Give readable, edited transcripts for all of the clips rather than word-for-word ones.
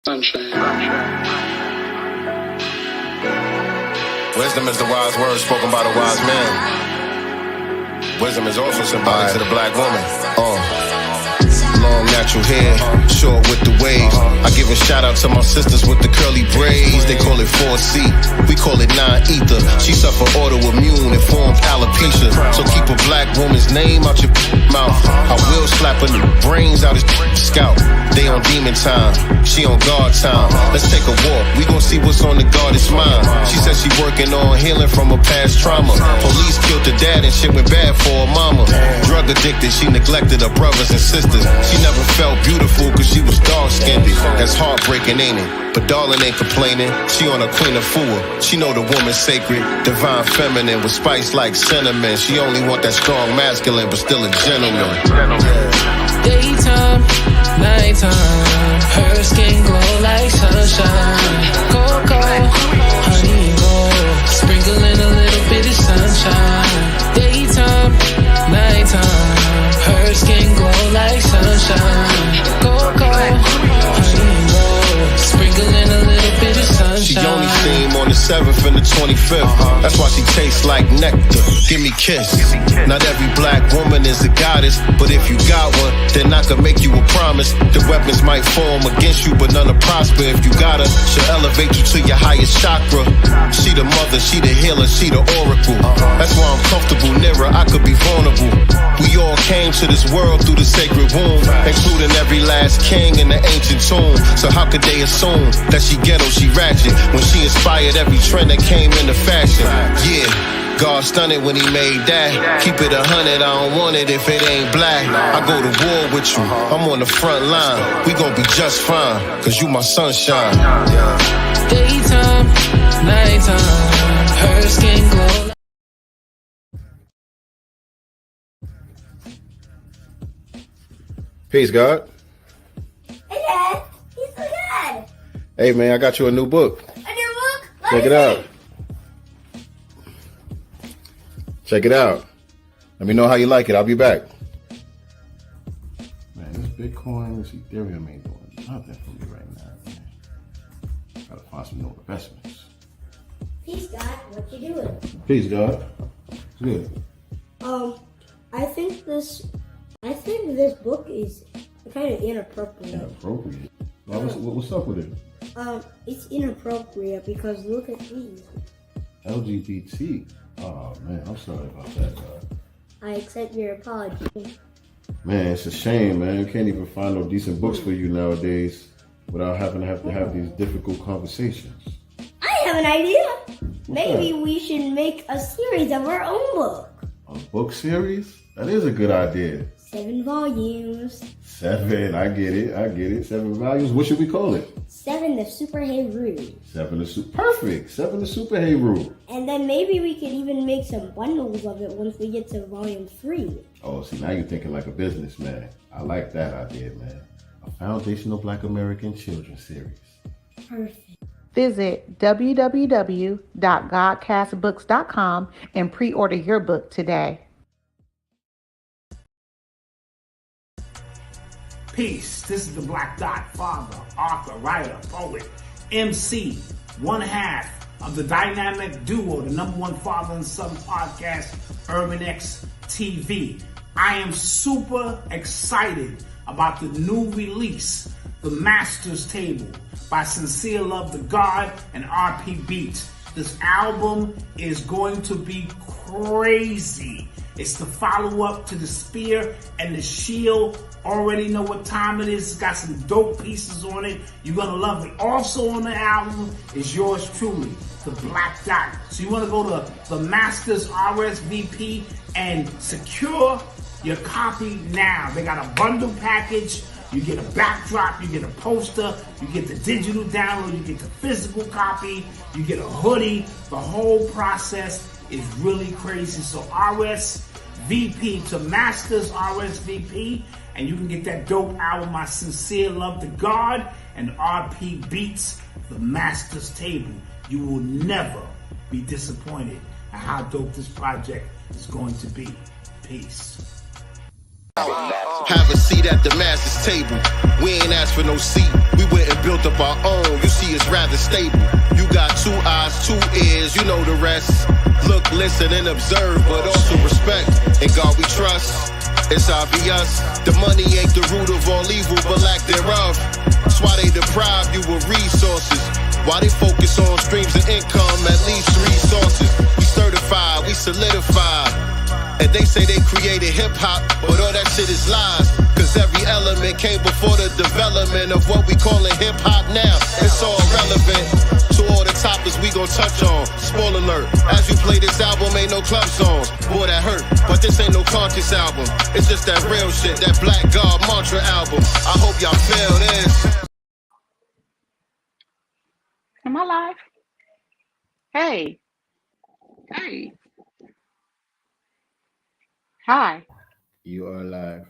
Sunshine. Wisdom is the wise word spoken by the wise man. Wisdom is also symbolic to the black woman. Long natural hair, short with the waves. I give a shout out to my sisters with the curly braids. They call it 4C, we call it 9-ether. She suffer autoimmune and formed alopecia. So keep a black woman's name out your mouth. I will slap her brains out his scalp. They on demon time, she on guard time. Let's take a walk, we gon' see what's on the goddess mind. She says she working on healing from her past trauma. Police killed her dad and shit went bad for her mama. Drug addicted, she neglected her brothers and sisters. She never felt beautiful cause she was dark-skinned. That's heartbreaking, ain't it? But darling ain't complaining, she on a queen of fool. She know the woman's sacred, divine feminine with spice like cinnamon. She only want that strong masculine but still a gentleman. Daytime, nighttime, her skin glow like sunshine. Cocoa, honey and gold, sprinkling a little bit of sunshine. Daytime, nighttime, her skin glow like sunshine. Cocoa, honey and gold, sprinkling a little bit of sunshine. She only steam on the 7th and the 25th. That's why she tastes like nectar. Give me kiss. Not every black woman is a goddess, but if you got one, then I can make you a promise. The weapons might form against you, but none will prosper. If you got her, she'll elevate you to your highest chakra. She the mother, she the healer, she the oracle. That's why I'm comfortable near her, I could be vulnerable. We all came to this world through the sacred womb, including every last king in the ancient tomb. So how could they assume that she ghetto, she ratchet, when she inspired every trend that came into fashion? Yeah, God stunned when he made that. Keep it 100, I don't want it if it ain't black. I go to war with you, I'm on the front line. We gon' be just fine, cause you my sunshine. Daytime, nighttime, her skin glow. Peace, God. Hey, Dad. He's so good. Hey, man, I got you a new book. A new book? Check it out. Check it out. Let me know how you like it. I'll be back. Man, this Bitcoin, this Ethereum ain't doing nothing for me right now, man. Gotta find some new investments. Peace, God. What you doing? Peace, God. It's good. I think this book is kind of inappropriate. Inappropriate? What's up with it? It's inappropriate because look at these. LGBT. Oh, man, I'm sorry about that, God. I accept your apology. Man, it's a shame, man. You can't even find no decent books for you nowadays without having to have these difficult conversations. I have an idea. Maybe we should make a series of our own book. A book series? That is a good idea. 7 volumes. 7, I get it. 7 volumes. What should we call it? 7 the Super Hey Rude. 7 the Perfect. 7 the Super Hey Rule. And then maybe we could even make some bundles of it once we get to volume 3. Oh, see, now you're thinking like a businessman. I like that idea, man. A foundational Black American children's series. Perfect. Visit www.godcastbooks.com and pre-order your book today. Peace. This is the Black Dot, father, author, writer, poet, MC, one half of the dynamic duo, the #1 father and son podcast, Urban X TV. I am super excited about the new release, The Master's Table, by Sincere Love the God and RP Beats. This album is going to be crazy. It's the follow-up to The Spear and The Shield. Already know what time it is. It's got some dope pieces on it. You're going to love it. Also on the album is yours truly, The Black Dot. So you want to go to The Masters RSVP and secure your copy now. They got a bundle package. You get a backdrop, you get a poster, you get the digital download, you get the physical copy, you get a hoodie. The whole process is really crazy. So RSVP to Masters RSVP, and you can get that dope album, I Sincere Love the God and RP Beats, The Master's Table. You will never be disappointed at how dope this project is going to be. Peace. Have a seat at the master's table. We ain't asked for no seat. We went and built up our own. You see, it's rather stable. You got 2 eyes, 2 ears, you know the rest. Look, listen, and observe, but also respect. In God we trust. It's obvious. The money ain't the root of all evil, but lack thereof. That's why they deprive you of resources. Why they focus on streams of income, at least 3 sources. We certified, we solidified. And they say they created hip-hop, but all that shit is lies. Cause every element came before the development of what we callin' hip-hop now. It's all relevant to all the topics we gon' touch on. Spoiler alert, as you play this album, ain't no club songs. Boy, that hurt, but this ain't no conscious album. It's just that real shit, that Black God Mantra album. I hope y'all feel this. Am I live? Hey. Hi. You are live.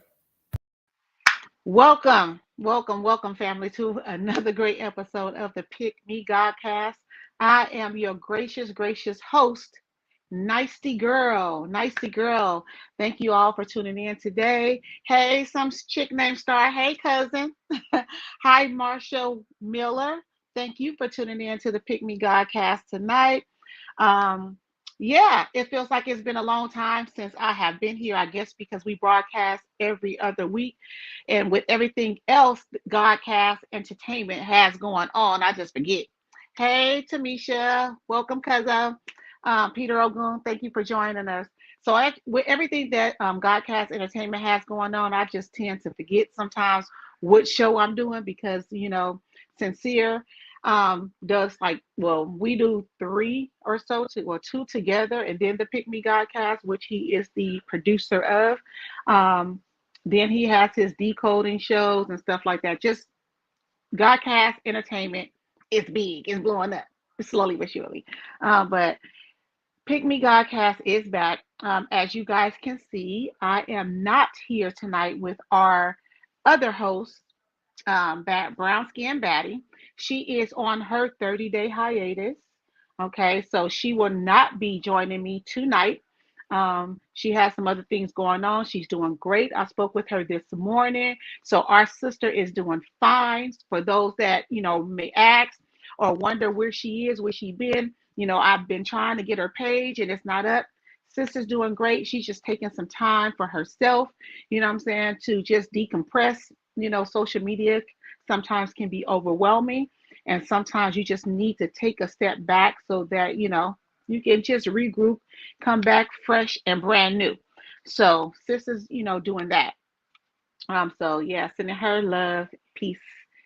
Welcome, family, to another great episode of the Pick Me Godcast. I am your gracious host, Nicey Girl. Thank you all for tuning in today. Hey, some chick named Star. Hey, cousin. Hi, Marshall Miller. Thank you for tuning in to the Pick Me Godcast tonight. Yeah, it feels like it's been a long time since I have been here, I guess because we broadcast every other week. And with everything else Godcast Entertainment has going on, I just forget. Hey, Tamisha, welcome, cousin. Peter Ogun, thank you for joining us. So with everything that Godcast Entertainment has going on, I just tend to forget sometimes what show I'm doing because, Sincere does we do 3 or so, 2 together, and then the Pick Me Godcast, which he is the producer of. Then he has his decoding shows and stuff like that. Just Godcast Entertainment is big, it's blowing up slowly but surely. But Pick Me Godcast is back. As you guys can see, I am not here tonight with our other host, Brown Skin Batty. She is on her 30-day hiatus. Okay, so she will not be joining me tonight. She has some other things going on. She's doing great. I spoke with her this morning. So our sister is doing fine. For those that, may ask or wonder where she is, where she been, I've been trying to get her page and it's not up. Sister's doing great. She's just taking some time for herself, to just decompress. Social media sometimes can be overwhelming, and sometimes you just need to take a step back so that, you can just regroup, come back fresh and brand new. So sister's, doing that. So yeah, sending her love, peace,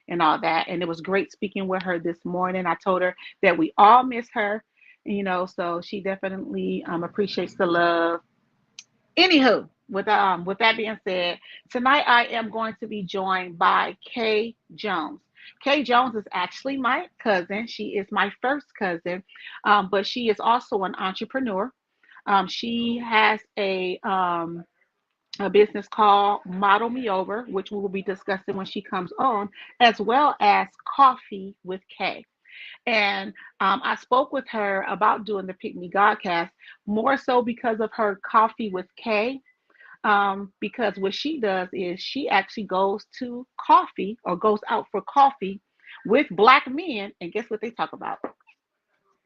and all that. And it was great speaking with her this morning. I told her that we all miss her, so she definitely appreciates the love. Anywho, with that being said, tonight I am going to be joined by Kay Jones. Kay Jones is actually my cousin. She is my first cousin, but she is also an entrepreneur. She has a business called Model Me Over, which we will be discussing when she comes on, as well as Coffee with Kay. And I spoke with her about doing the Pick Me Godcast, more so because of her Coffee with Kay. Because what she does is she actually goes to coffee or goes out for coffee with Black men. And guess what they talk about?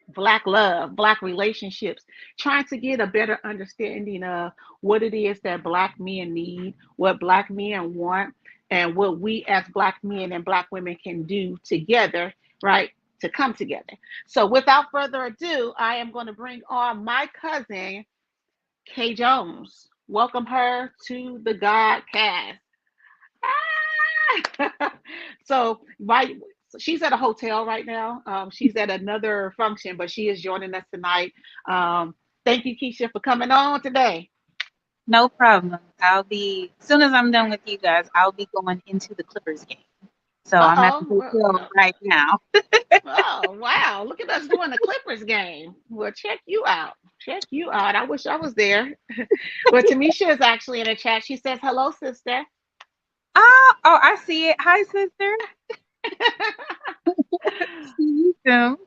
Black love, Black relationships, trying to get a better understanding of what it is that Black men need, what Black men want, and what we as Black men and Black women can do together, right, to come together. So without further ado, I am going to bring on my cousin, Kay Jones. Welcome her to the Godcast. So she's at a hotel right now. She's at another function, but she is joining us tonight. Thank you, Keisha, for coming on today. No problem. As soon as I'm done with you guys, I'll be going into the Clippers game. So I'm at the hotel right now. Oh, wow. Look at us doing the Clippers game. Well, check you out. I wish I was there. But Tamisha is actually in the chat. She says, hello, sister. Oh, I see it. Hi, sister. See you soon.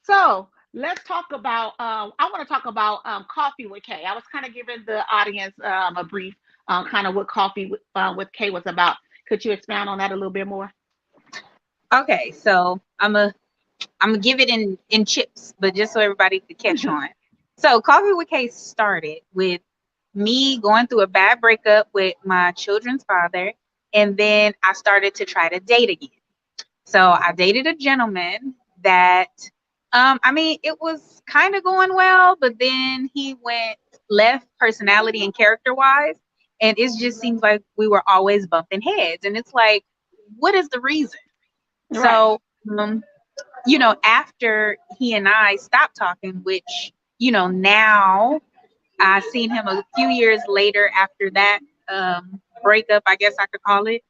So let's talk about, I want to talk about Coffee with Kay. I was kind of giving the audience a brief kind of what Coffee with K was about. Could you expound on that a little bit more? Okay, so I'm gonna give it in chips, but just so everybody could catch on. So Coffee with K started with me going through a bad breakup with my children's father, and then I started to try to date again. So I dated a gentleman that, I mean, it was kind of going well, but then he went left personality and character wise, and it just seems like we were always bumping heads, and it's like, what is the reason? Right. So, after he and I stopped talking, which, now I seen him a few years later after that breakup, I guess I could call it.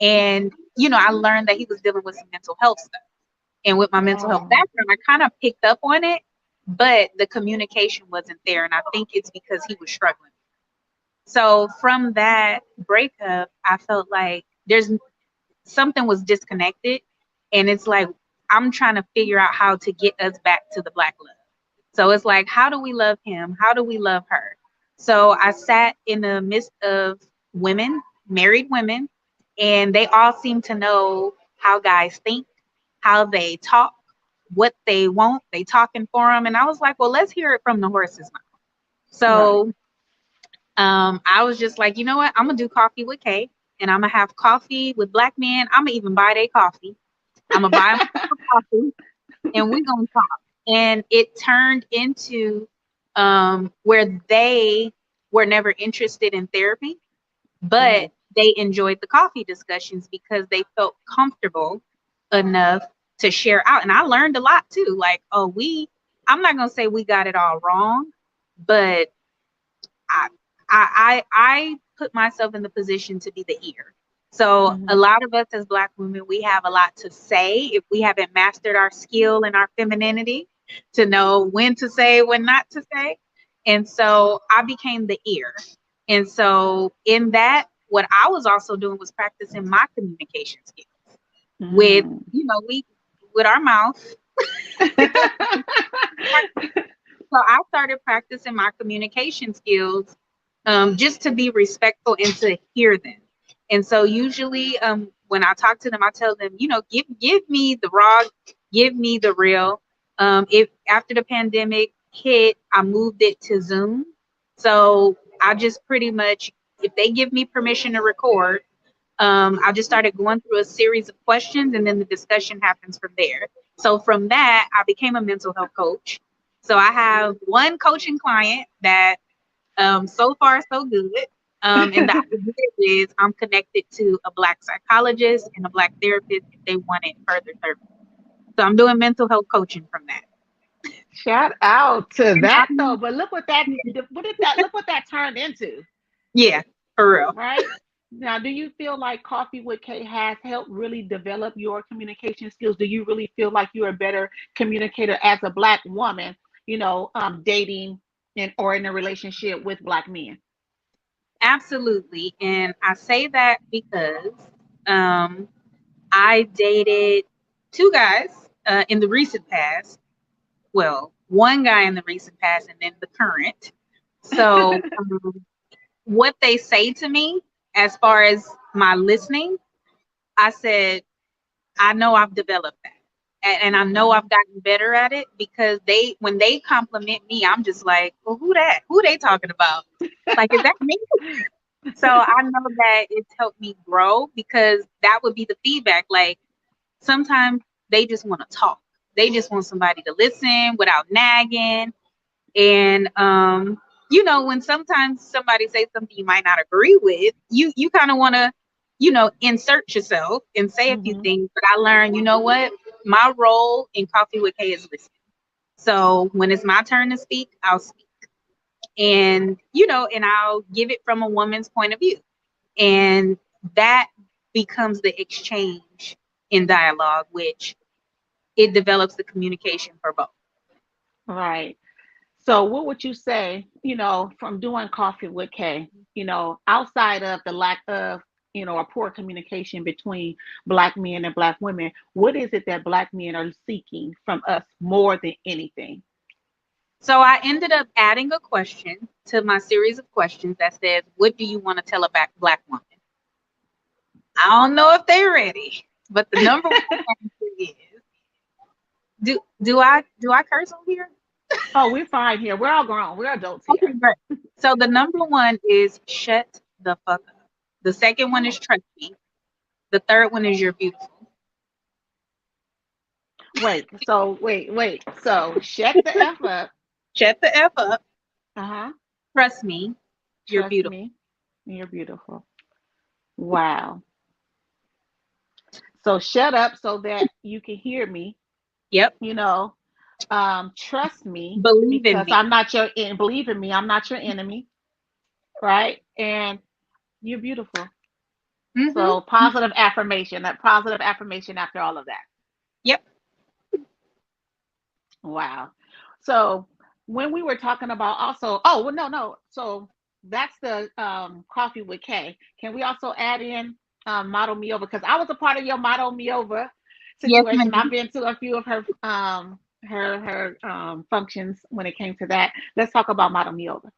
And, I learned that he was dealing with some mental health stuff. And with my mental health Oh, background, I kind of picked up on it, but the communication wasn't there. And I think it's because he was struggling. So from that breakup, I felt like there's something was disconnected. And it's like, I'm trying to figure out how to get us back to the Black love. So it's like, how do we love him? How do we love her? So I sat in the midst of women, married women, and they all seem to know how guys think, how they talk, what they want. They talking for them. And I was like, well, let's hear it from the horse's mouth. right. So I was just like, you know what? I'm going to do Coffee with K, and I'm going to have coffee with Black men. I'm going to even buy their coffee. I'm going to buy them coffee, and we're going to talk. And it turned into where they were never interested in therapy, but they enjoyed the coffee discussions because they felt comfortable enough to share out. And I learned a lot too. Like, I'm not gonna say we got it all wrong, but I I put myself in the position to be the ear. So a Mhm. lot of us as Black women, we have a lot to say if we haven't mastered our skill and our femininity to know when to say, when not to say. And so I became the ear. And so in that, what I was also doing was practicing my communication skills with, Mm. we with our mouth. So I started practicing my communication skills just to be respectful and to hear them. And so usually when I talk to them, I tell them, give me the raw, give me the real. If after the pandemic hit, I moved it to Zoom. So I just pretty much, if they give me permission to record, I just started going through a series of questions, and then the discussion happens from there. So from that, I became a mental health coach. So I have one coaching client that so far so good. And the idea is I'm connected to a Black psychologist and a Black therapist if they wanted further service. So I'm doing mental health coaching from that. Shout out to And that though. But look what that turned into, yeah, for real. right? Now, do you feel like Coffee with K has helped really develop your communication skills? Do you really feel like you're a better communicator as a Black woman, dating or in a relationship with Black men? Absolutely. And I say that because um, I dated two guys in the recent past. Well, one guy in the recent past and then the current. So, what they say to me as far as my listening, I said, I know I've developed that. And I know I've gotten better at it because when they compliment me, I'm just like, well, who that? Who they talking about? Like, is that me? So I know that it's helped me grow because that would be the feedback. Like, sometimes they just want to talk. They just want somebody to listen without nagging. And when sometimes somebody says something you might not agree with, you kind of want to, insert yourself and say a few Mhm. things. But I learned, you know what? My role in Coffee with K is listening. So when it's my turn to speak, I'll speak. And and I'll give it from a woman's point of view. And that becomes the exchange in dialogue, which it develops the communication for both. Right. So, what would you say, from doing Coffee with K, outside of the lack of, a poor communication between Black men and Black women, what is it that Black men are seeking from us more than anything? So I ended up adding a question to my series of questions that says, "What do you want to tell a black woman?" I don't know if they're ready, but the number one answer is, do I curse on here? Oh, we're fine here. We're all grown. We're adults Okay, here. great. So the number one is shut the fuck up. The second one is Oh, trust me. The third one is you're beautiful. wait. So shut the F up. Shut the F up. Uh-huh. Trust me, you're Trust beautiful. me. You're beautiful. Wow. So shut up so that you can hear me, Yep. you know. Trust me Believe in because me. I'm not your believe in me, I'm not your enemy, right? And you're beautiful. Mm-hmm. So positive affirmation, that positive affirmation after all of that. Yep. Wow. So when we were talking about also, oh well, no. So that's the coffee with K. Can we also add in model me over? Because I was a part of your model me over Yes, situation. I've ma'am. been to a few of her functions when it came to that. Let's talk about model me over.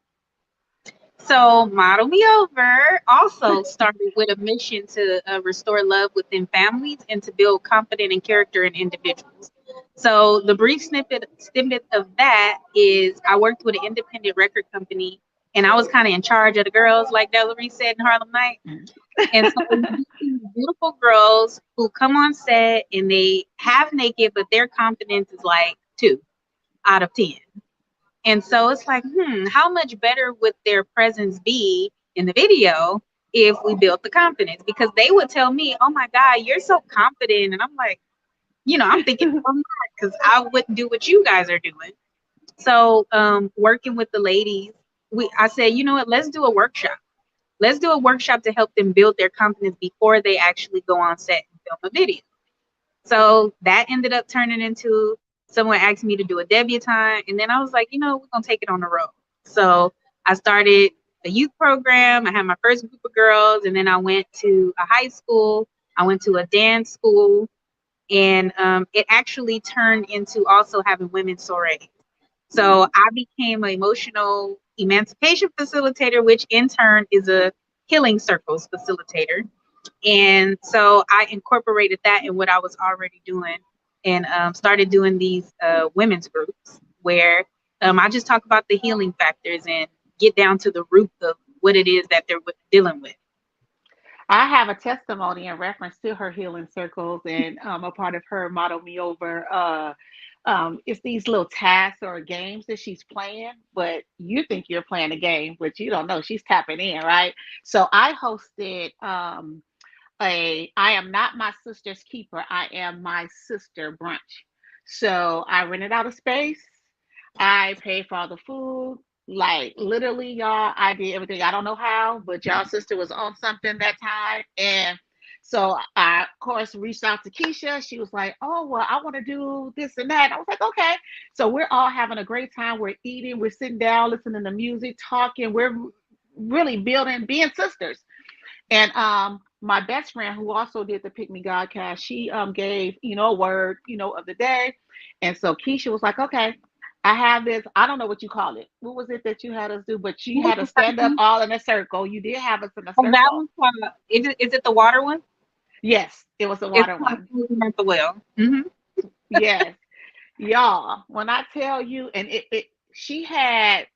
So, Model Me Over also started with a mission to restore love within families and to build confidence and character in individuals. So, the brief snippet of that is I worked with an independent record company, and I was kind of in charge of the girls, like Valerie said in Harlem Night. And so, you get these beautiful girls who come on set and they half naked, but their confidence is like 2 out of 10. And so it's like, how much better would their presence be in the video if we built the confidence? Because they would tell me, "Oh my God, you're so confident." And I'm like, I'm thinking, I'm not, because I wouldn't do what you guys are doing. So working with the ladies, I said, you know what, let's do a workshop. Let's do a workshop to help them build their confidence before they actually go on set and film a video. So that ended up turning into someone asked me to do a debutante. And then I was like, we're going to take it on the road. So I started a youth program. I had my first group of girls. And then I went to a high school. I went to a dance school. And it actually turned into also having women's soirees. So I became an emotional emancipation facilitator, which in turn is a healing circles facilitator. And so I incorporated that in what I was already doing and started doing these women's groups where I just talk about the healing factors and get down to the root of what it is that they're dealing with. I have a testimony in reference to her healing circles and a part of her model me over. It's these little tasks or games that she's playing, but you think you're playing a game, but you don't know she's tapping in, right? So I hosted I am not my sister's keeper. I am my sister brunch. So I rented out a space. I paid for all the food. Like literally, y'all, I did everything. I don't know how, but y'all sister was on something that time. And so I, of course, reached out to Keisha. She was like, "Oh, well, I want to do this and that." I was like, "Okay." So we're all having a great time. We're eating, we're sitting down, listening to music, talking. We're really building, being sisters. And my best friend who also did the Pick Me Godcast, she gave, a word, of the day. And so Keisha was like, okay, I have this, I don't know what you call it. What was it that you had us do? But you had to stand up all in a circle. You did have us in a Oh, that circle. one's is it the water one? Yes, it was the It's water called one. Frozen at the Well. Hmm. Yes. Y'all, when I tell you, and she had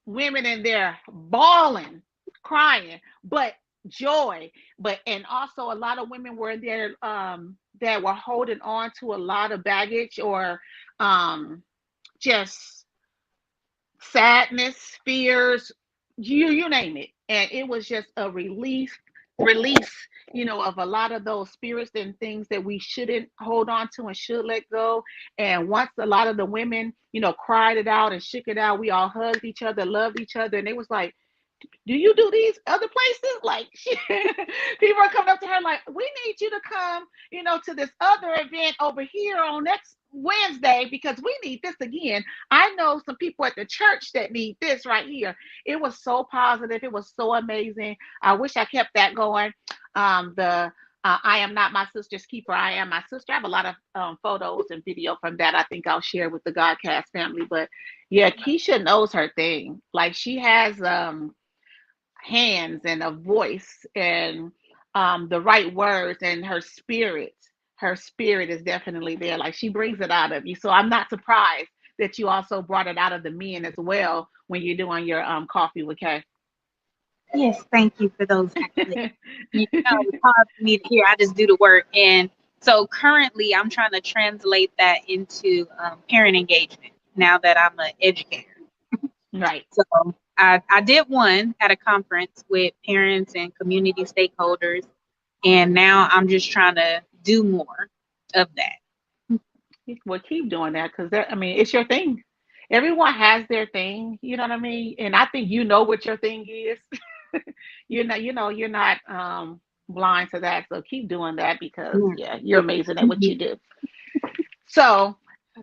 women in there bawling, crying, but joy. But and also a lot of women were there that were holding on to a lot of baggage or just sadness, fears, you name it. And it was just a release, of a lot of those spirits and things that we shouldn't hold on to and should let go. And once a lot of the women, cried it out and shook it out, we all hugged each other, loved each other. And it was like, do you do these other places? Like people are coming up to her like, we need you to come, to this other event over here on next Wednesday because we need this again. I know some people at the church that need this right here. It was so positive. It was so amazing. I wish I kept that going. The I am not my sister's keeper. I am my sister. I have a lot of photos and video from that. I think I'll share with the Godcast family. But yeah, Keisha knows her thing. Like she has hands and a voice and the right words, and her spirit is definitely there. Like she brings it out of you. So I'm not surprised that you also brought it out of the men as well when you're doing your coffee with Kay. Yes, thank you for those accolades. It's hard for me to hear. I just do the work. And so currently I'm trying to translate that into parent engagement now that I'm an educator. Right. So I did one at a conference with parents and community stakeholders. And now I'm just trying to do more of that. Well, keep doing that because I mean, it's your thing. Everyone has their thing, you know what I mean? And I think you know what your thing is. You're not blind to that. So keep doing that because yeah, you're amazing at what you do. So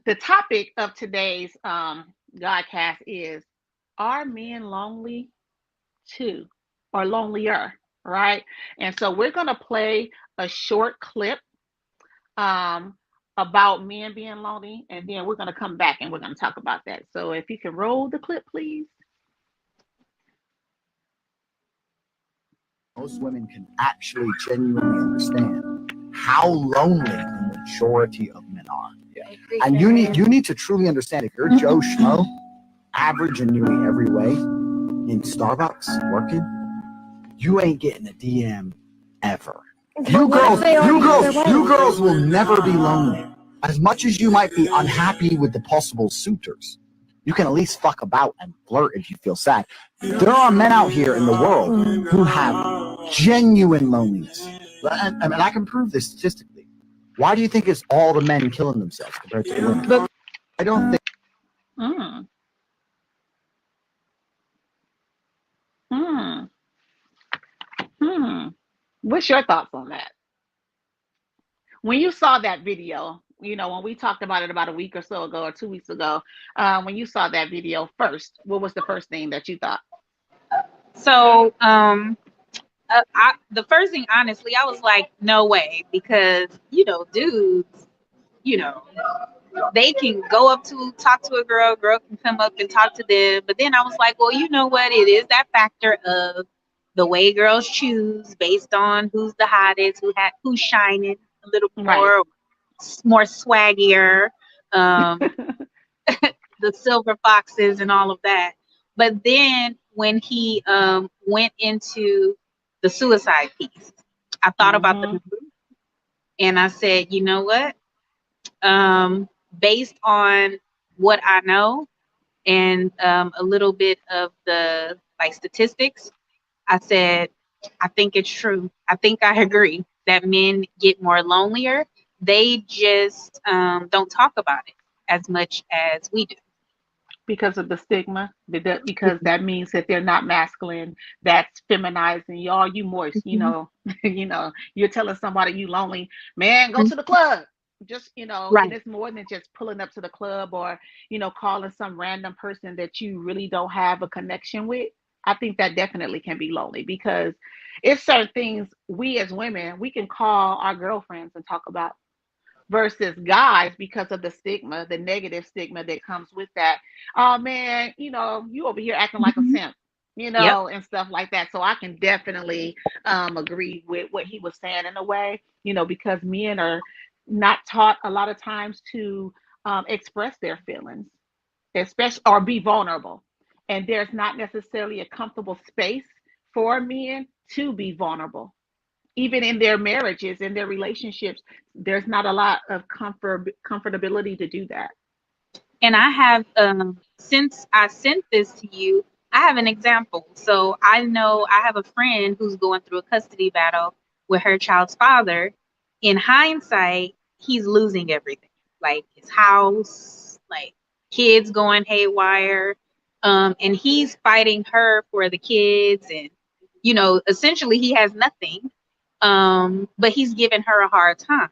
the topic of today's Godcast is, are men lonely too or lonelier? Right. And so we're gonna play a short clip um, about men being lonely, and then we're going to come back and we're going to talk about that. So if you can roll the clip, please. Most women can actually genuinely understand how lonely the majority of men are. Yeah. And you need to truly understand, if you're Joe Schmo, average in nearly every way, in Starbucks working, you ain't getting a DM ever. You girls will never be lonely. As much as you might be unhappy with the possible suitors, you can at least fuck about and flirt if you feel sad. There are men out here in the world who have genuine loneliness. And I can prove this statistically. Why do you think it's all the men killing themselves compared to the women? I don't think. Mm. Hmm. Hmm. What's your thoughts on that? When you saw that video, when we talked about it about a week or so ago or 2 weeks ago, when you saw that video first, what was the first thing that you thought? So the first thing, honestly, I was like, no way, because dudes, you know, they can go up to talk to a girl can come up and talk to them. But then I was like, well, you know what? It is that factor of the way girls choose based on who's the hottest, who's shining a little more, Right. more swaggier, the silver foxes and all of that. But then when he went into the suicide piece, I thought about the Mm-hmm. number, and I said, you know what? Based on what I know and a little bit of the statistics, I said, I think it's true. I think I agree that men get more lonelier. They just don't talk about it as much as we do. Because of the stigma, because that means that they're not masculine, that's feminizing y'all, you moist, Mhm. you're telling somebody you lonely, man, go to the club. Just, and Right. it's more than just pulling up to the club or, calling some random person that you really don't have a connection with. I think that definitely can be lonely because it's certain things we as women, we can call our girlfriends and talk about versus guys because of the stigma, the negative stigma that comes with that. Oh man, you over here acting like a Mhm. simp, Yep. and stuff like that. So I can definitely agree with what he was saying in a way, because men are not taught a lot of times to express their feelings, especially or be vulnerable. And there's not necessarily a comfortable space for men to be vulnerable even in their marriages, in their relationships, there's not a lot of comfortability to do that. And I have, since I sent this to you, I have an example. So I know I have a friend who's going through a custody battle with her child's father. In hindsight, he's losing everything, like his house, like kids going haywire. And he's fighting her for the kids. And, essentially he has nothing. But he's giving her a hard time.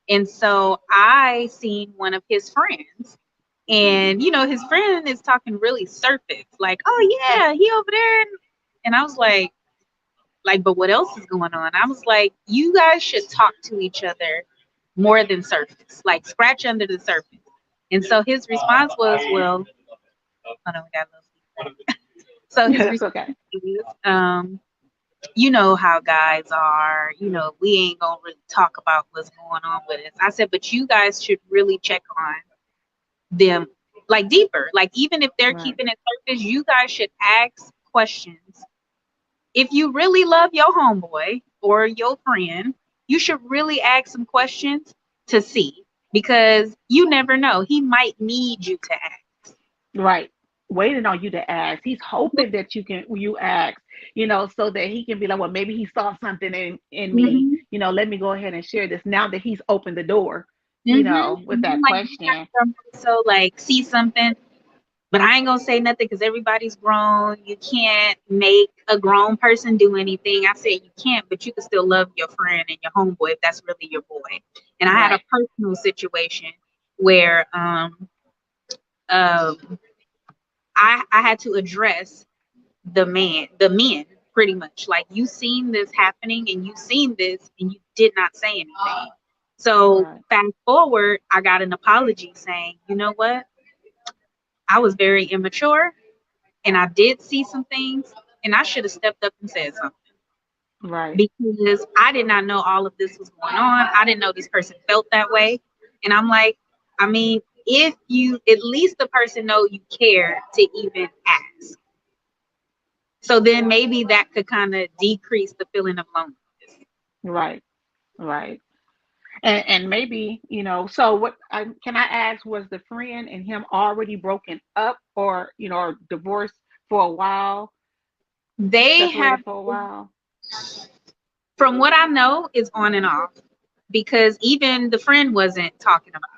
And so I seen one of his friends, and his friend is talking really surface, like, oh yeah, he over there. And I was like, Like, but what else is going on? I was like, you guys should talk to each other more than surface, like scratch under the surface. And so his response was, well, hold on, we got a little feedback. So his That's response okay. is, you know how guys are, you know, we ain't gonna really talk about what's going on with us. I said, but you guys should really check on them like deeper. Like, even if they're Right. keeping it surface, you guys should ask questions. If you really love your homeboy or your friend, you should really ask some questions to see, because you never know. He might need you to ask. Right. Waiting on you to ask. He's hoping that you ask, so that he can be like, well, maybe he saw something in me, Mm-hmm. let me go ahead and share this now that he's opened the door, with Mm-hmm. that Like, you question. have to also like see something, but I ain't gonna say nothing because everybody's grown. You can't make a grown person do anything. I said you can't, but you can still love your friend and your homeboy if that's really your boy. And I had a Right. personal situation where um I had to address the men pretty much. Like, you seen this happening and you seen this and you did not say anything. So Right. fast forward, I got an apology saying, you know what? I was very immature and I did see some things and I should have stepped up and said something, Right. because I did not know all of this was going on. I didn't know this person felt that way. And I'm like, I mean, if you at least the person know you care to even ask. So then maybe that could kind of decrease the feeling of loneliness. Right. Right. And maybe, so can I ask, was the friend and him already broken up, or, or divorced for a while, They have, separated for a while? from what I know, is on and off, because even the friend wasn't talking about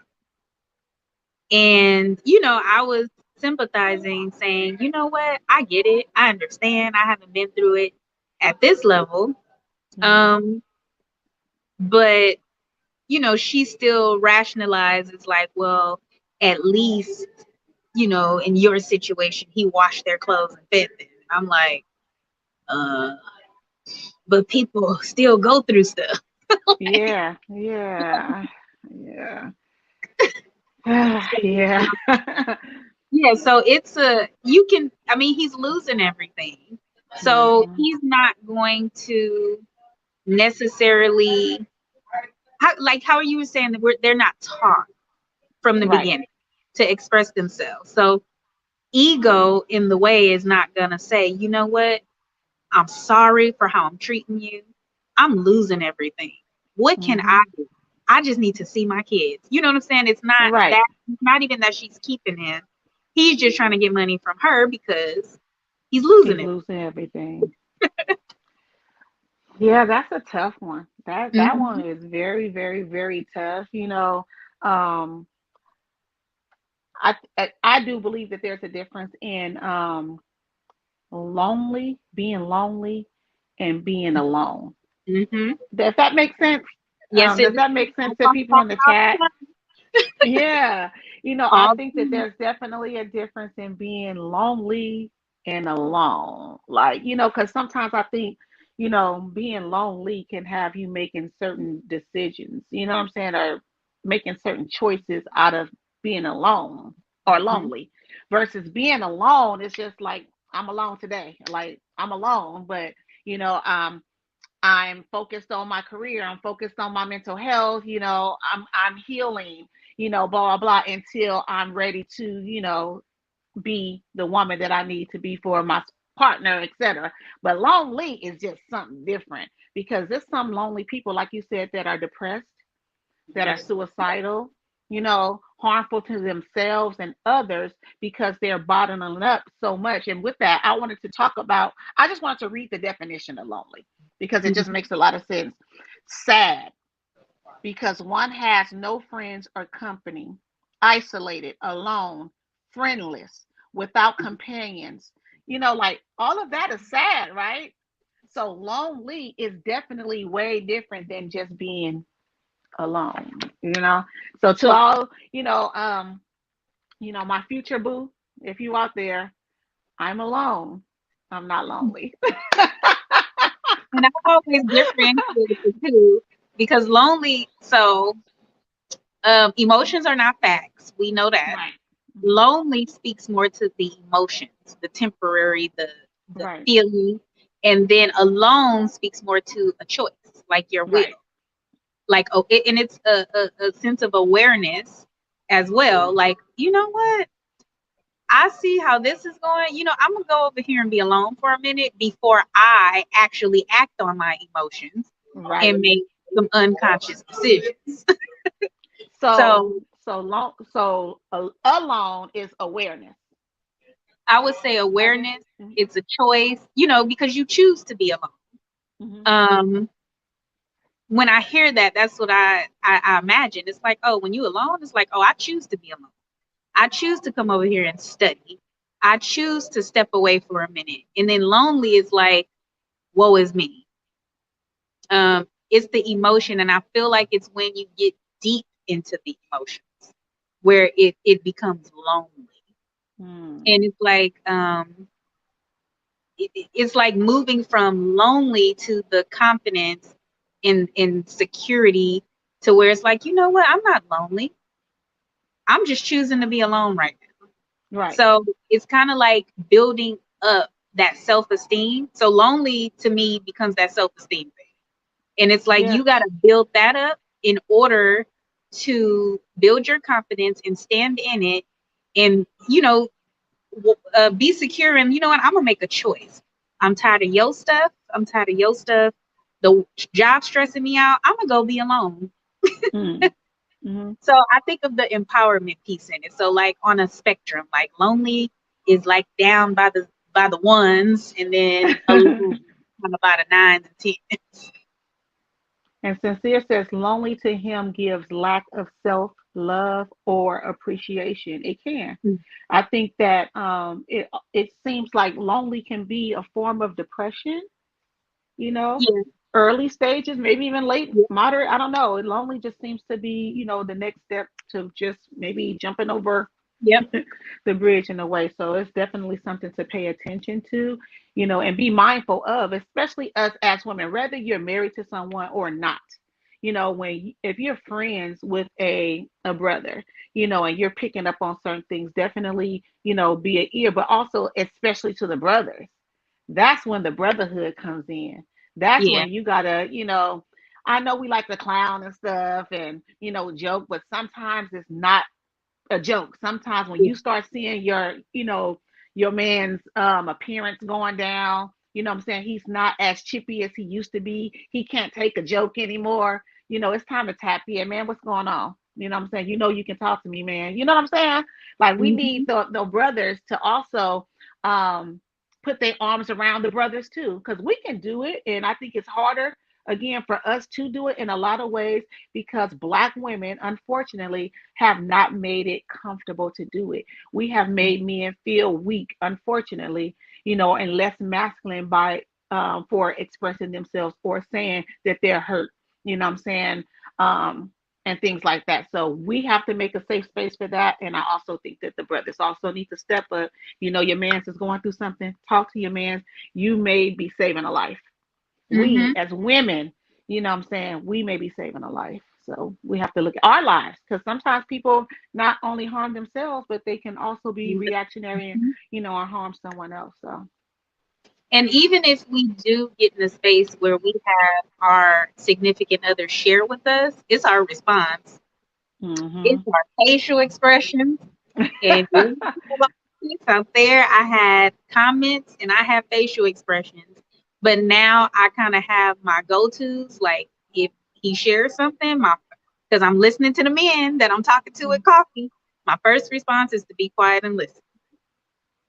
it. And, I was sympathizing, saying, you know what, I get it. I understand. I haven't been through it at this level. Hmm. Um, but, she still rationalizes like, well, at least, in your situation, he washed their clothes and fed them. I'm like, uh, but people still go through stuff. Yeah. Yeah. Yeah. Yeah. Yeah, so I mean, he's losing everything. So Hmm. he's not going to necessarily, like how you were saying, that they're not taught from the Right. beginning to express themselves. So ego in the way is not going to say, you know what, I'm sorry for how I'm treating you. I'm losing everything. What can I Hmm. do? I just need to see my kids. You know what I'm saying? It's not Right. that, not even that she's keeping him. He's just trying to get money from her because he's He's losing it. losing everything. Yeah, that's a tough one. That one Hmm. is very, very, very tough. Um, I do believe that there's a difference in being lonely, and being alone. Hmm. If that makes sense. Yes, it Does is. that make I sense to talk people about in the it chat? Yeah. I all think the that time. there's definitely a difference in being lonely and alone. Like, because sometimes I think, being lonely can have you making certain decisions, you know what I'm saying, or making certain choices out of being alone or Mhm. lonely, versus being alone. It's just like, I'm alone today. Like, I'm alone, but, you know, um, I'm focused on my career. I'm focused on my mental health. I'm healing. Blah blah blah, until I'm ready to, be the woman that I need to be for my partner, etc. But lonely is just something different, because there's some lonely people, like you said, that are depressed, that are Yes. suicidal, harmful to themselves and others, because they're bottling up so much. And with that, I just wanted to read the definition of lonely, because it just Mhm. makes a lot of sense. Sad, because one has no friends or company, isolated, alone, friendless, without companions. Like, all of that is sad, right? So lonely is definitely way different than just being alone, So to all, my future boo, if you out there, I'm alone. I'm not lonely. And I've always differentiated the two because lonely, so emotions are not facts. We know that. Right. Lonely speaks more to the emotions, the temporary, the Right. feeling, and then alone speaks more to a choice, like your will. Right. Like and it's a sense of awareness as well. Like, you know what? I see how this is going. I'm gonna go over here and be alone for a minute before I actually act on my emotions Right. and make some unconscious decisions. So So alone is awareness. I would say I guess. awareness, it's a choice, because you choose to be alone. Mm-hmm. When I hear that, that's what I imagine. It's like, oh, when you alone, it's like, oh, I choose to be alone. I choose to come over here and study. I choose to step away for a minute. And then lonely is like, woe is me. It's the emotion, and I feel like it's when you get deep into the emotions where it becomes lonely. And it's like it's like moving from lonely to the confidence in security to where it's like, you know what, I'm not lonely. I'm just choosing to be alone right now. Right. So it's kind of like building up that self-esteem. So lonely to me becomes that self-esteem thing. And it's like Yeah. you got to build that up in order to build your confidence and stand in it and, be secure. And you know what? I'm going to make a choice. I'm tired of your stuff. I'm tired of your stuff. The job stressing me out. I'm going to go be alone. Mm-hmm. So I think of the empowerment piece in it. So like on a spectrum, like lonely is like down by the ones, and then alone kind of by the nines and tens. And Sincere says lonely to him gives lack of self love or appreciation. It can. I think that it seems like lonely can be a form of depression, you know, Yeah, early stages, maybe even late, yeah, moderate. I don't know. Lonely just seems to be, the next step to just maybe jumping over yep, the bridge in a way. So it's definitely something to pay attention to, and be mindful of, especially us as women, whether you're married to someone or not. If you're friends with a brother, and you're picking up on certain things, definitely, be an ear, but also especially to the brothers. That's when the brotherhood comes in. That's yeah, when you gotta, I know we like to clown and stuff and, joke, but sometimes it's not a joke. Sometimes when yeah, you start seeing your man's appearance going down, what I'm saying, he's not as chippy as he used to be. He can't take a joke anymore. It's time to tap in, man. What's going on? What I'm saying? You can talk to me, man. You know what I'm saying? Like we need mhm, the brothers to also um put their arms around the brothers too, because we can do it. And I think it's harder again for us to do it in a lot of ways because Black women, unfortunately, have not made it comfortable to do it. We have made men feel weak, unfortunately, and less masculine by for expressing themselves or saying that they're hurt. What I'm saying? And things like that. So we have to make a safe space for that. And I also think that the brothers also need to step up. Your man's is going through something. Talk to your man. You may be saving a life. We mhm, as women, what I'm saying, we may be saving a life. So we have to look at our lives because sometimes people not only harm themselves, but they can also be reactionary and, mhm. or harm someone else. So, And even if we do get in a space where we have our significant other share with us, it's our response. hmm It's our facial expressions. And out there, I had comments and I have facial expressions. But now I kind of have my go-tos. Like if he shares something, because I'm listening to the men that I'm talking to at coffee, my first response is to be quiet and listen.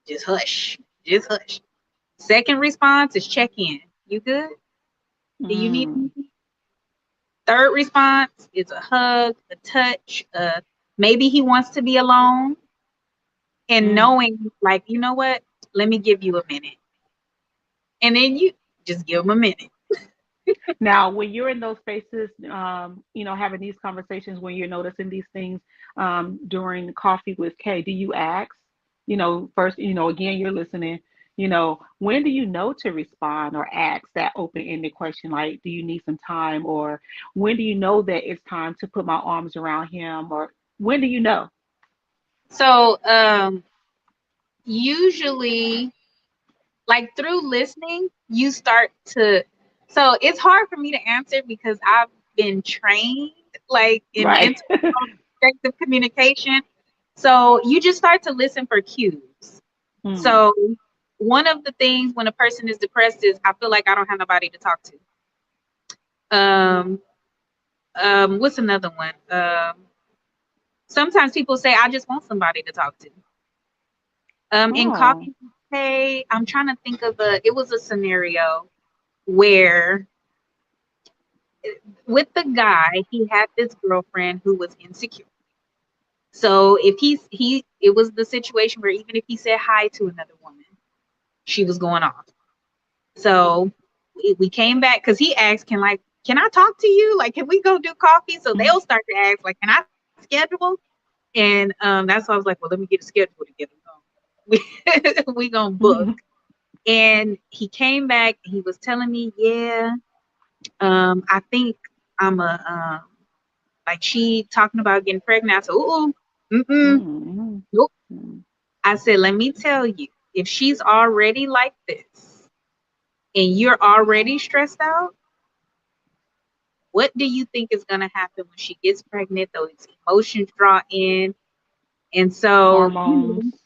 Just hush. Just hush. Second response is check in. You good? Do you need mm anything? Third response is a hug, a touch, maybe he wants to be alone, and mm. knowing, like, you know what? Let me give you a minute. And then you just give them a minute. Now, when you're in those spaces, having these conversations, when you're noticing these things during coffee with Kay, do you ask, first, again, you're listening, When do you know to respond or ask that open-ended question, like, do you need some time? Or when do you know that it's time to put my arms around him? Or when do you know? So usually, like through listening, you start to. So it's hard for me to answer because I've been trained like in Right. interactive communication. So you just start to listen for cues. Mm. So one of the things when a person is depressed is I feel like I don't have nobody to talk to. What's another one? Sometimes people say I just want somebody to talk to. In Oh. coffee, hey, I'm trying to think of it was a scenario where with the guy, he had this girlfriend who was insecure. So if it was the situation where even if he said hi to another woman, she was going off. So we came back because he asked, can I talk to you? Like, can we go do coffee? So Mm. they'll start to ask, like, can I schedule? And that's why I was like, well, let me get a schedule together. We gonna book. Mm. And he came back and he was telling me, yeah, I think I'm like she talking about getting pregnant. I said, ooh, Mm. nope. Mm. I said, let me tell you, if she's already like this and you're already stressed out, what do you think is gonna happen when she gets pregnant? Those emotions draw in. And so, Hormones.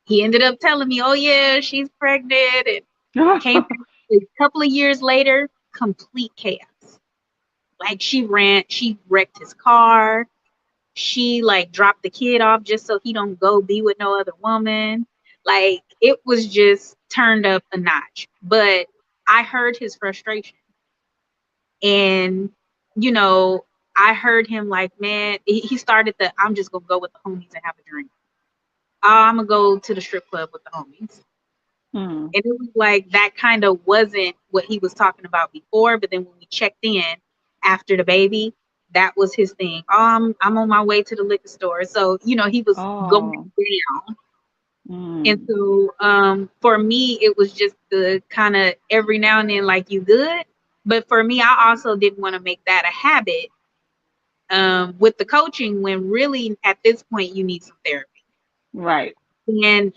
he ended up telling me, oh yeah, she's pregnant, and came back a couple of years later, complete chaos. Like she wrecked his car. She like dropped the kid off just so he don't go be with no other woman. Like it was just turned up a notch. But I heard his frustration. And I heard him like, man, he started I'm just gonna go with the homies and have a drink. I'm gonna go to the strip club with the homies. Mm. And it was like that kind of wasn't what he was talking about before. But then when we checked in after the baby, that was his thing. Oh, I'm on my way to the liquor store. So, he was going Oh. down. And Mm. so for me, it was just the kind of every now and then, like, you good. But for me, I also didn't want to make that a habit with the coaching when really at this point you need some therapy. Right. And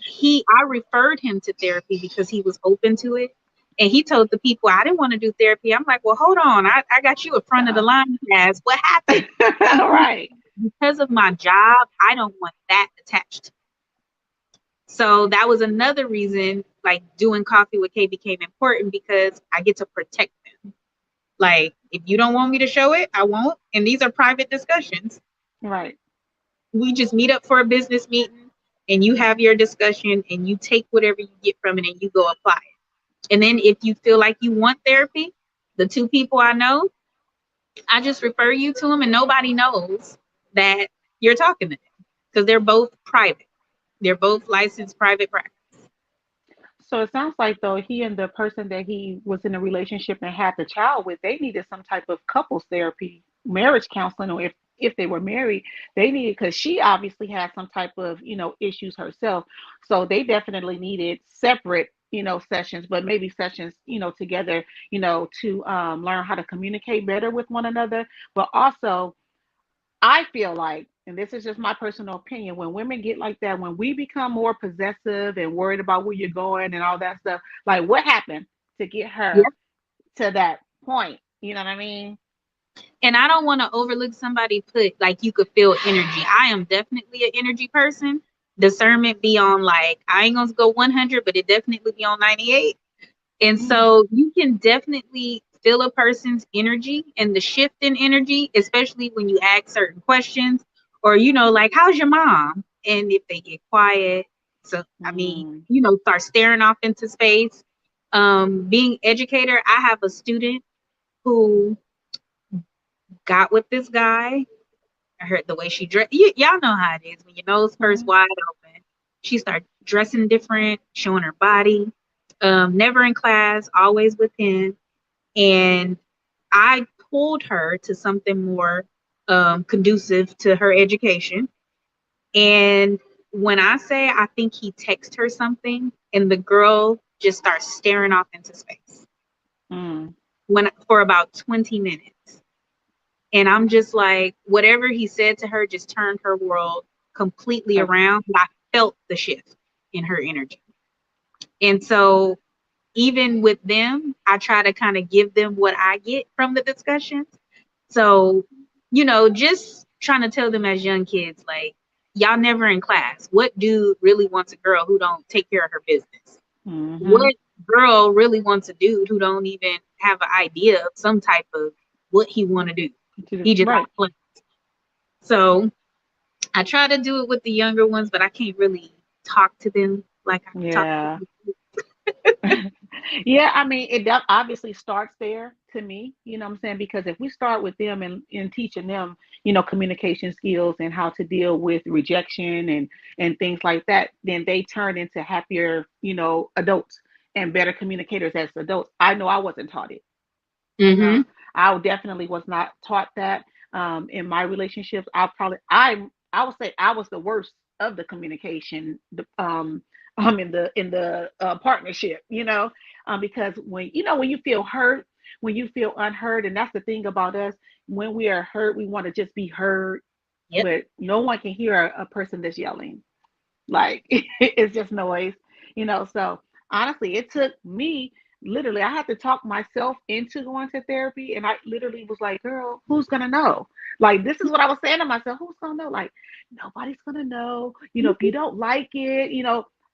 I referred him to therapy because he was open to it. And he told the people, I didn't want to do therapy. I'm like, well, hold on. I got you a front of the line pass. What happened? Right. Because of my job, I don't want that attached. So that was another reason, like, doing coffee with Kay became important because I get to protect them. Like, if you don't want me to show it, I won't. And these are private discussions. Right. We just meet up for a business meeting and you have your discussion and you take whatever you get from it and you go apply it. And then if you feel like you want therapy, the two people I know, I just refer you to them and nobody knows that you're talking to them because they're both private. They're both licensed private practice. So it sounds like though he and the person that he was in a relationship and had the child with, they needed some type of couples therapy, marriage counseling, or if they were married, they needed, because she obviously had some type of issues herself. So they definitely needed separate sessions, but maybe sessions together to learn how to communicate better with one another. But also, I feel like, and this is just my personal opinion, when women get like that, when we become more possessive and worried about where you're going and all that stuff, like what happened to get her Yeah. to that point? You know what I mean? And I don't want to overlook somebody put like you could feel energy. I am definitely an energy person. Discernment be on like I ain't gonna go 100, but it definitely be on 98. And Mm. so you can definitely feel a person's energy and the shift in energy, especially when you ask certain questions or, like, how's your mom? And if they get quiet. So, I mean, Mm. start staring off into space. Being educator, I have a student who got with this guy. I heard the way she dressed. Y'all know how it is when your nose first Mm. wide open. She started dressing different, showing her body. Never in class, always with him. And I pulled her to something more conducive to her education. And when I say I think he texted her something and the girl just starts staring off into space for about 20 minutes. And I'm just like, whatever he said to her just turned her world completely around. I felt the shift in her energy. And so even with them, I try to kind of give them what I get from the discussions. So, just trying to tell them as young kids, like, y'all never in class. What dude really wants a girl who don't take care of her business? What girl really wants a dude who don't even have an idea of some type of what he want to do? He just like So I try to do it with the younger ones, but I can't really talk to them like I talk to them. Yeah, I mean, it obviously starts there to me, you know what I'm saying? Because if we start with them and teaching them, communication skills and how to deal with rejection and things like that, then they turn into happier, adults and better communicators as adults. I know I wasn't taught it. I definitely was not taught that in my relationships. I would say I was the worst of the communication in the partnership, because when you feel hurt, when you feel unheard, and that's the thing about us, when we are hurt, we want to just be heard, but no one can hear a person that's yelling. Like it's just noise, So honestly, it took me literally, I had to talk myself into going to therapy, and I literally was like, girl, who's gonna know? Like, this is what I was saying to myself, who's gonna know? Like, nobody's gonna know, if you don't like it,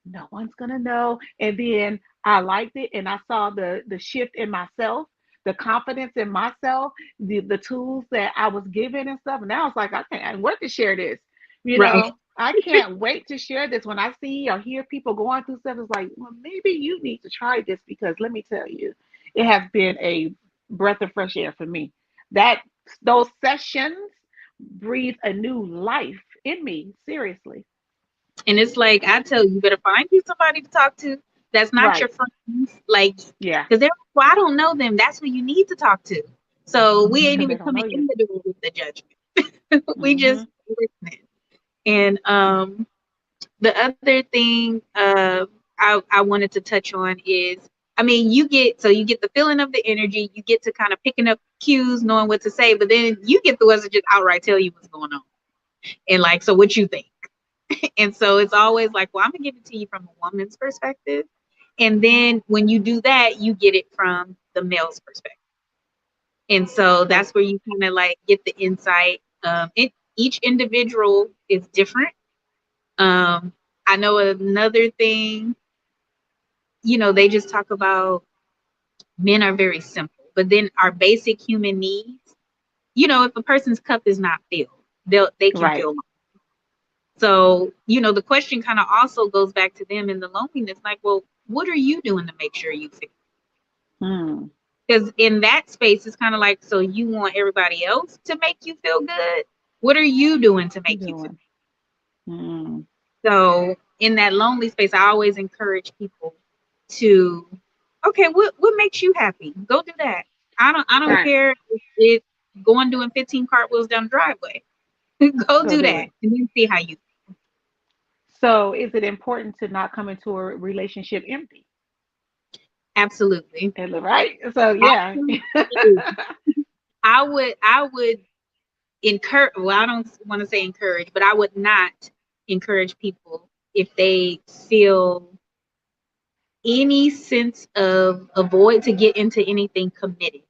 no one's gonna know. And then I liked it, and I saw the shift in myself, the confidence in myself, the tools that I was given and stuff. And now it's like, I can't wait to share this, Right. I can't wait to share this. When I see or hear people going through stuff, it's like, well, maybe you need to try this, because let me tell you, it has been a breath of fresh air for me. Those sessions breathe a new life in me, seriously. And it's like, I tell you, better find you somebody to talk to that's not your Right. friends. Like, Yeah. because well, I don't know them. That's who you need to talk to. So we ain't Because they even don't know coming you. in the door with the judgment. We Mm-hmm. just listening. And the other thing I wanted to touch on is, I mean, you get the feeling of the energy, you get to kind of picking up cues, knowing what to say, but then you get the ones that just outright tell you what's going on. And like, so what you think? And so it's always like, well, I'm gonna give it to you from a woman's perspective. And then when you do that, you get it from the male's perspective. And so that's where you kind of like get the insight. Each individual is different. I know another thing, they just talk about men are very simple, but then our basic human needs, if a person's cup is not filled, they can Right. feel. So, the question kind of also goes back to them in the loneliness, like, well, what are you doing to make sure you feel? Because in that space, it's kind of like, so you want everybody else to make you feel good? What are you doing to make you feel? So in that lonely space, I always encourage people to, okay, what makes you happy? Go do that. I don't care if it's going doing 15 cartwheels down the driveway. Go do that and then see how you feel. So is it important to not come into a relationship empty? Absolutely. Right? So yeah. Absolutely. I would encourage, well, I don't want to say encourage, but I would not encourage people if they feel any sense of avoid to get into anything committed.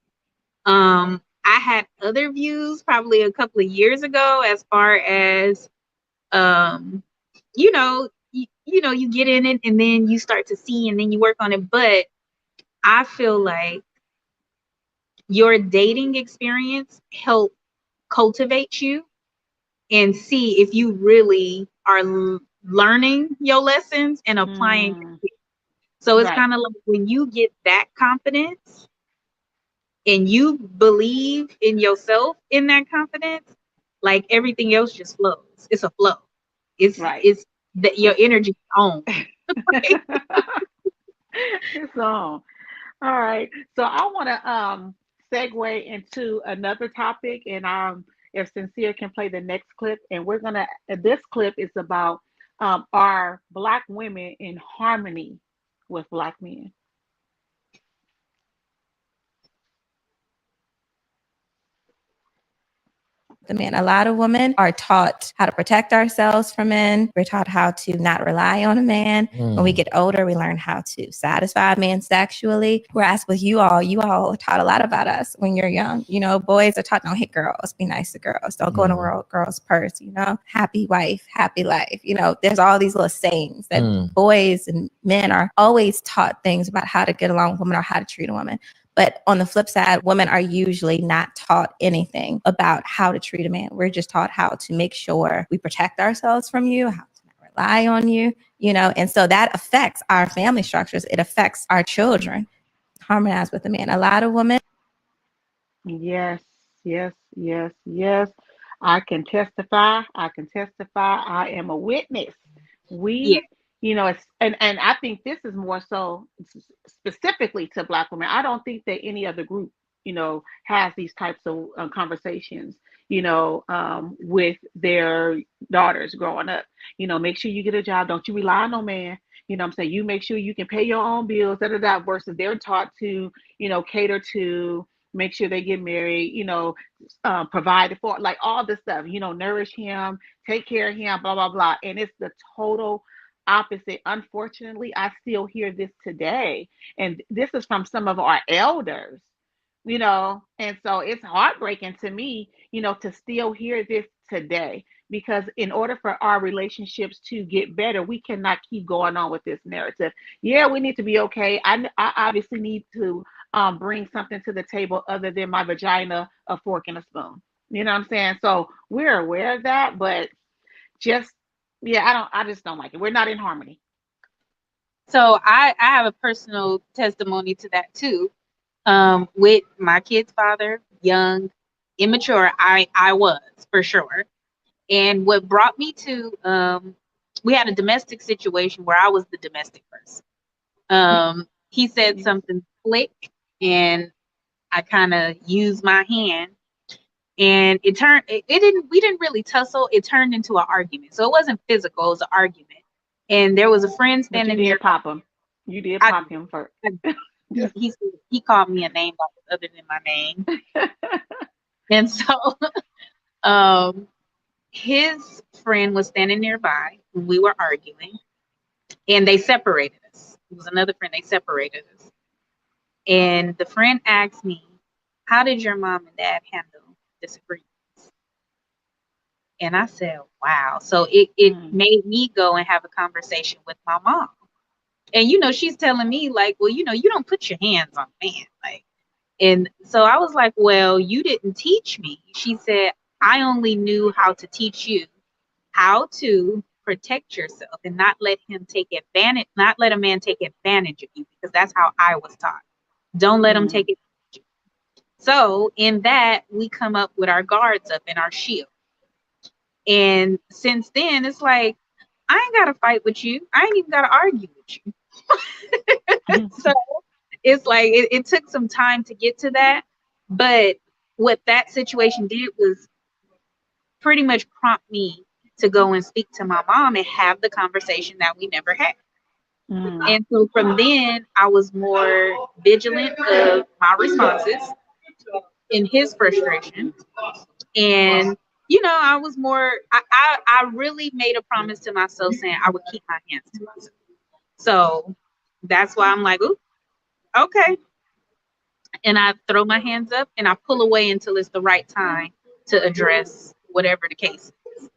I had other views probably a couple of years ago as far as you get in it and then you start to see and then you work on it. But I feel like your dating experience help cultivate you and see if you really are learning your lessons and applying it. So it's kind of like when you get that confidence and you believe in yourself in that confidence, like everything else just flows. It's a flow. It's that your energy is on. It's on. All right. So I want to segue into another topic, and if Sincere can play the next clip, and we're gonna. This clip is about are Black women in harmony with Black men? The men. A lot of women are taught how to protect ourselves from men. We're taught how to not rely on a man. When we get older, we learn how to satisfy a man sexually. Whereas with you all taught a lot about us when you're young. You know, boys are taught don't hit girls, be nice to girls, don't go in a girl's purse, you know, happy wife, happy life. You know, there's all these little sayings that boys and men are always taught things about how to get along with women or how to treat a woman. But on the flip side, women are usually not taught anything about how to treat a man. We're just taught how to make sure we protect ourselves from you, how to not rely on you, you know, and so that affects our family structures. It affects our children. Harmonize with a man. A lot of women. Yes, yes, yes, yes. I can testify. I can testify. I am a witness. Yeah. We, and I think this is more so specifically to Black women. I don't think that any other group, has these types of conversations, with their daughters growing up. Make sure you get a job. Don't you rely on no man. What I'm saying? You make sure you can pay your own bills, da da da, versus they're taught to, cater to, make sure they get married, provide for, like all this stuff, nourish him, take care of him, blah, blah, blah. And it's the total opposite. Unfortunately, I still hear this today. And this is from some of our elders, and so it's heartbreaking to me, to still hear this today. Because in order for our relationships to get better, we cannot keep going on with this narrative. Yeah, we need to be okay. I obviously need to bring something to the table other than my vagina, a fork, and a spoon. You know what I'm saying? So we're aware of that, but just, yeah, I just don't like it. We're not in harmony. So I have a personal testimony to that too. With my kid's father, young, immature, I was for sure. And what brought me to we had a domestic situation where I was the domestic person. He said something slick, and I kind of used my hand, and it didn't, we didn't really tussle. It turned into an argument. So it wasn't physical, it was an argument. And there was a friend But you standing there. did pop him. You did I, pop him first. he called me a name other than my name. And so his friend was standing nearby when we were arguing, and they separated us. It was another friend, they separated us. And the friend asked me, how did your mom and dad handle disagreements? And I said, wow. So it made me go and have a conversation with my mom. And, she's telling me, like, well, you don't put your hands on a man. Like, and so I was like, well, you didn't teach me. She said, I only knew how to teach you how to protect yourself and not let him take advantage, not let a man take advantage of you, because that's how I was taught. Don't let him take advantage of you. So in that, we come up with our guards up and our shield. And since then, it's like, I ain't got to fight with you. I ain't even got to argue with you. So it's like, it took some time to get to that. But what that situation did was pretty much prompt me to go and speak to my mom and have the conversation that we never had. And so from then, I was more vigilant of my responses in his frustration. And, I was more, I really made a promise to myself saying I would keep my hands to myself. So that's why I'm like, ooh, okay. And I throw my hands up and I pull away until it's the right time to address whatever the case is.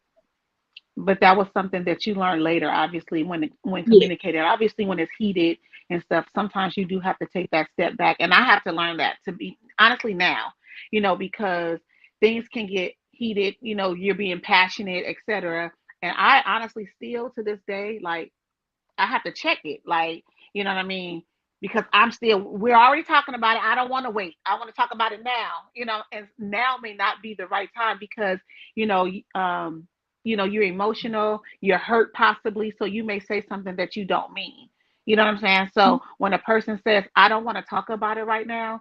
But that was something that you learned later, obviously, when communicated. Obviously, when it's heated and stuff, sometimes you do have to take that step back. And I have to learn that, to be honestly now, because things can get heated, you're being passionate, etc. And I honestly still to this day, like, I have to check it, like, you know what I mean? Because we're already talking about it. I don't want to wait. I want to talk about it now, and now may not be the right time because, you're emotional, you're hurt possibly. So you may say something that you don't mean. You know what I'm saying? So when a person says, I don't want to talk about it right now,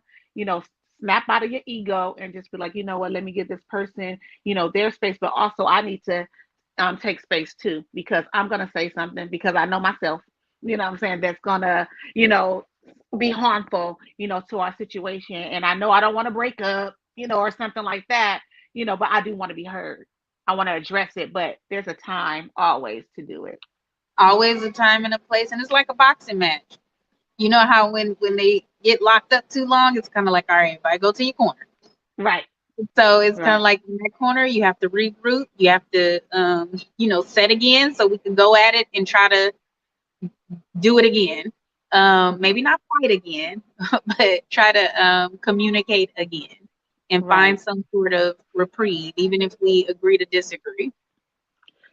snap out of your ego and just be like, you know what, let me give this person, their space. But also I need to take space too, because I'm gonna say something because I know myself, you know what I'm saying, that's gonna, you know, be harmful, you know, to our situation. And I know I don't want to break up, you know, or something like that, you know, but I do want to be heard. I want to address it, but there's a time always to do it. Always a time and a place, and it's like a boxing match. You know how when they get locked up too long, it's kind of like, all right, everybody go to your corner. Right. So it's kind Right. of like in that corner, you have to regroup, you have to, set again so we can go at it and try to do it again. Maybe not fight again, but try to communicate again and Right. find some sort of reprieve, even if we agree to disagree.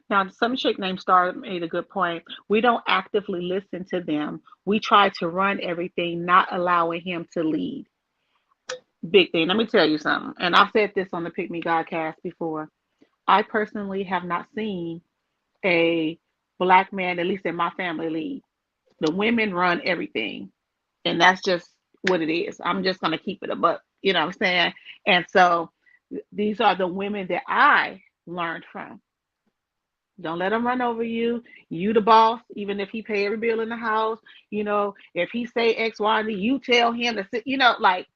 Now, some chick named Star made a good point. We don't actively listen to them. We try to run everything, not allowing him to lead. Big thing. Let me tell you something. And I've said this on the Pick Me Godcast before. I personally have not seen a black man, at least in my family, lead. The women run everything. And that's just what it is. I'm just going to keep it a buck. You know what I'm saying? And so these are the women that I learned from. Don't let him run over you. You the boss, even if he pay every bill in the house. You know, if he say X, Y, and Z, you tell him to sit. You know, like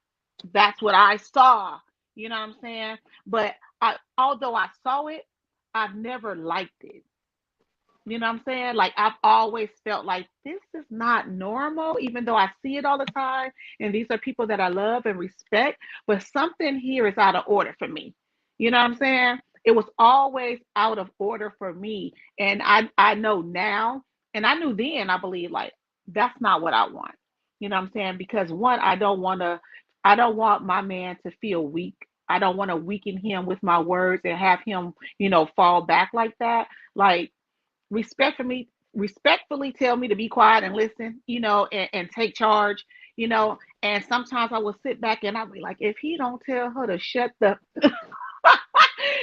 that's what I saw. You know what I'm saying? But although I saw it, I've never liked it. You know what I'm saying? Like I've always felt like this is not normal, even though I see it all the time. And these are people that I love and respect, but something here is out of order for me. You know what I'm saying? It was always out of order for me. And I know now, and I knew then, I believe like that's not what I want. You know what I'm saying? Because one, I don't want my man to feel weak. I don't want to weaken him with my words and have him, you know, fall back like that. Like respectfully tell me to be quiet and listen, you know, and take charge, you know. And sometimes I will sit back and I'll be like, if he don't tell her to shut the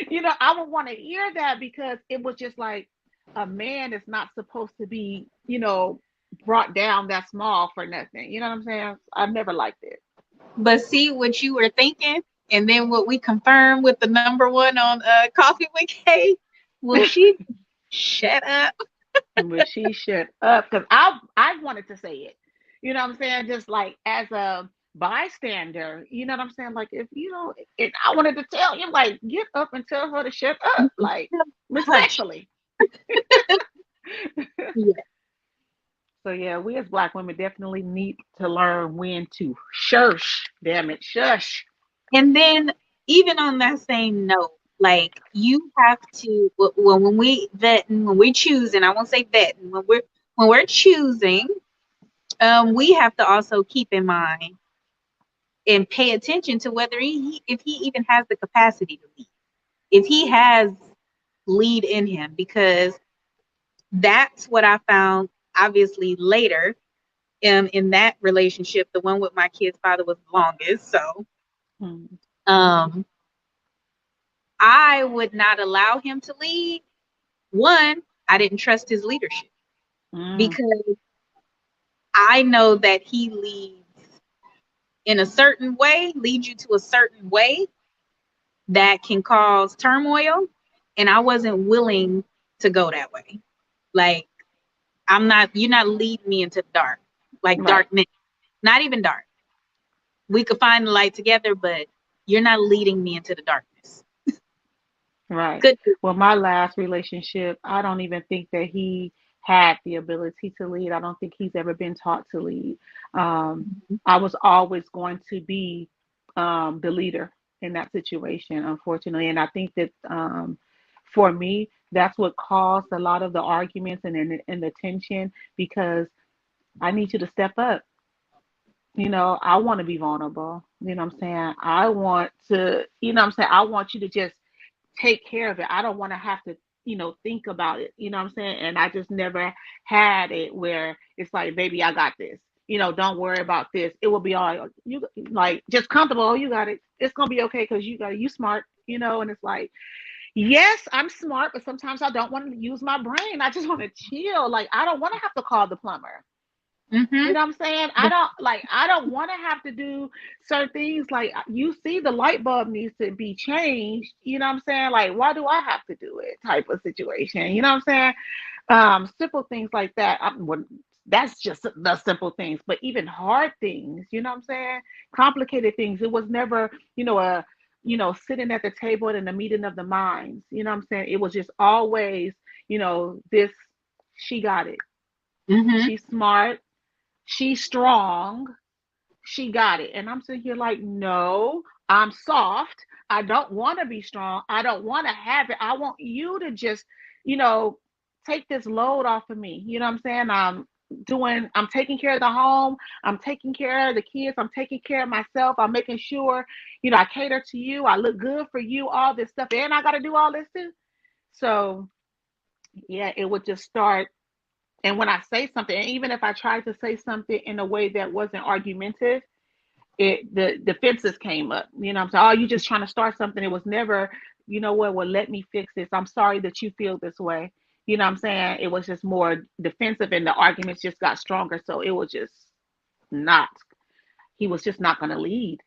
you know, I would want to hear that because it was just like a man is not supposed to be, you know, brought down that small for nothing. You know what I'm saying? I've never liked it. But see what you were thinking, and then what we confirmed with the number one on Coffee with Kay. Will she shut up? But she shut up because I wanted to say it. You know what I'm saying? Just like as a bystander, you know what I'm saying? Like if you know, and I wanted to tell you, like, get up and tell her to shut up, like Hush. respectfully. Yeah. So yeah, we as black women definitely need to learn when to shush. Damn it, shush. And then even on that same note, like you have to when we vet and when we choose, and I won't say vet, when we're choosing, we have to also keep in mind and pay attention to whether if he even has the capacity to lead, if he has lead in him, because that's what I found obviously later in that relationship. The one with my kid's father was the longest, so Mm. um I would not allow him to lead. One, I didn't trust his leadership Mm. because I know that he leads in a certain way, leads you to a certain way that can cause turmoil. And I wasn't willing to go that way. Like, you're not leading me into the dark, like Right. darkness, not even dark. We could find the light together, but you're not leading me into the darkness. Right. Good. Well, my last relationship, I don't even think that he had the ability to lead. I don't think he's ever been taught to lead. I was always going to be the leader in that situation, unfortunately. And I think that for me, that's what caused a lot of the arguments and the tension because I need you to step up. You know, I want to be vulnerable. You know what I'm saying? I want to, you know what I'm saying? I want you to just take care of it. I don't want to have to, you know, think about it. You know what I'm saying? And I just never had it where it's like, baby, I got this. You know, don't worry about this. It will be all you like just comfortable. Oh, you got it. It's gonna be okay because you got it. You smart, you know, and it's like, yes, I'm smart, but sometimes I don't want to use my brain. I just want to chill. Like I don't want to have to call the plumber. You know what I'm saying? I don't want to have to do certain things. Like, you see, the light bulb needs to be changed. You know what I'm saying? Like, why do I have to do it? Type of situation. You know what I'm saying? Simple things like that. That's just the simple things, but even hard things, you know what I'm saying? Complicated things. It was never, sitting at the table in the meeting of the minds. You know what I'm saying? It was just always, this, she got it. Mm-hmm. She's smart. She's strong. She got it. And I'm sitting here like, no, I'm soft. I don't want to be strong. I don't want to have it. I want you to just, you know, take this load off of me. You know what I'm saying? I'm taking care of the home. I'm taking care of the kids. I'm taking care of myself. I'm making sure, I cater to you. I look good for you, all this stuff. And I got to do all this too. So yeah, it would just start. And when I say something, and even if I tried to say something in a way that wasn't argumentative, the defenses came up. You know what I'm saying? Oh, you just trying to start something. It was never, you know what, well, let me fix this. I'm sorry that you feel this way. You know what I'm saying? It was just more defensive and the arguments just got stronger. So it was just not, he was just not going to lead.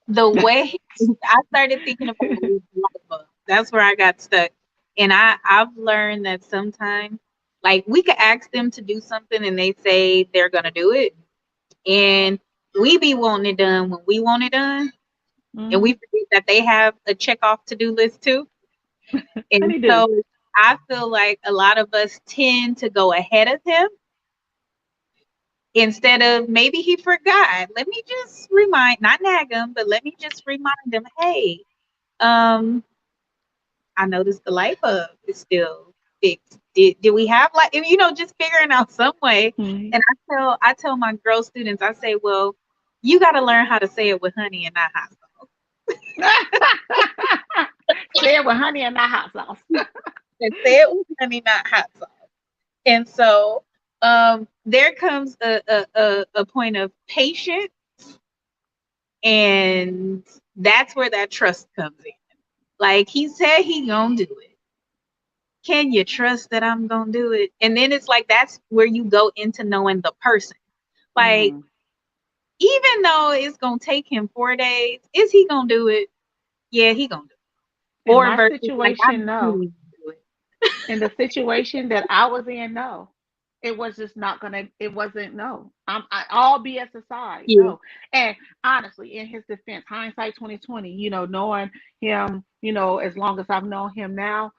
The way I started thinking about it was light bulb. That's where I got stuck. And I've learned that sometimes, like, we could ask them to do something and they say they're gonna do it, and we be wanting it done when we want it done, and we forget that they have a check off to do list too. And so I feel like a lot of us tend to go ahead of him instead of, maybe he forgot. Let me just not nag him, but let me just remind him, hey, I noticed the light bulb is still fixed. Did we have, like, just figuring out some way. Mm-hmm. And I tell my girl students, I say, well, you got to learn how to say it with honey and not hot sauce. Say it with honey and not hot sauce. And say it with honey, not hot sauce. And so there comes a point of patience, and that's where that trust comes in. Like, he said he gonna do it. Can you trust that I'm gonna do it? And then it's like, that's where you go into knowing the person. Like, even though it's gonna take him 4 days, is he gonna do it? Yeah, he gonna do it. In Or my versus, situation, like, no. In the situation that I was in, no. It was just not gonna. It wasn't, no. All BS aside, no. And honestly, in his defense, hindsight 2020, knowing him, as long as I've known him now,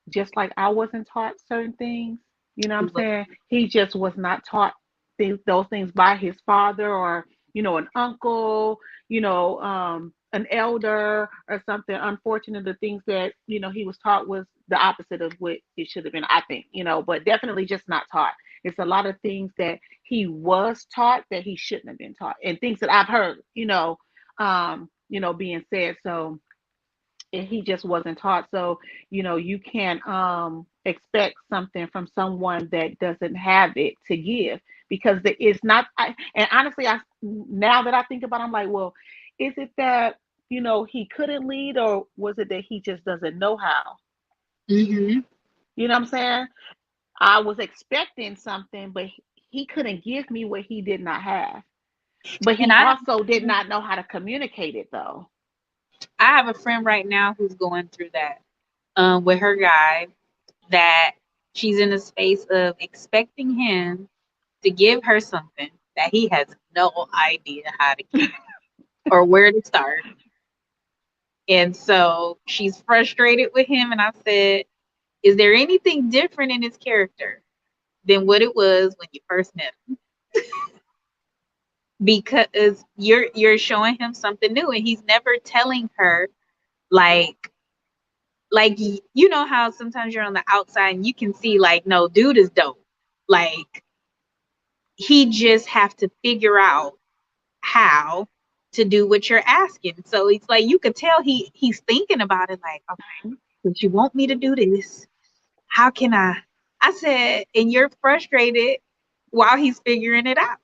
just like I wasn't taught certain things, you know what I'm saying? He just was not taught those things by his father, or an uncle, an elder or something. Unfortunate, the things that he was taught was the opposite of what it should have been, I think, but definitely just not taught. It's a lot of things that he was taught that he shouldn't have been taught, and things that I've heard, being said. So he just wasn't taught. So, you can't expect something from someone that doesn't have it to give, because it's not. And honestly, now that I think about it, I'm like, well, is it that, he couldn't lead, or was it that he just doesn't know how? Mm-hmm. You know what I'm saying? I was expecting something, but he couldn't give me what he did not have. But he also did not know how to communicate it, though. I have a friend right now who's going through that with her guy, that she's in a space of expecting him to give her something that he has no idea how to give or where to start. And so she's frustrated with him. And I said, is there anything different in his character than what it was when you first met him? Because you're showing him something new, and he's never telling her, like how sometimes you're on the outside and you can see, like, no, dude is dope. Like, he just have to figure out how to do what you're asking. So it's like, you could tell he's thinking about it, like, okay, if you want me to do this, how can I said, and you're frustrated while he's figuring it out.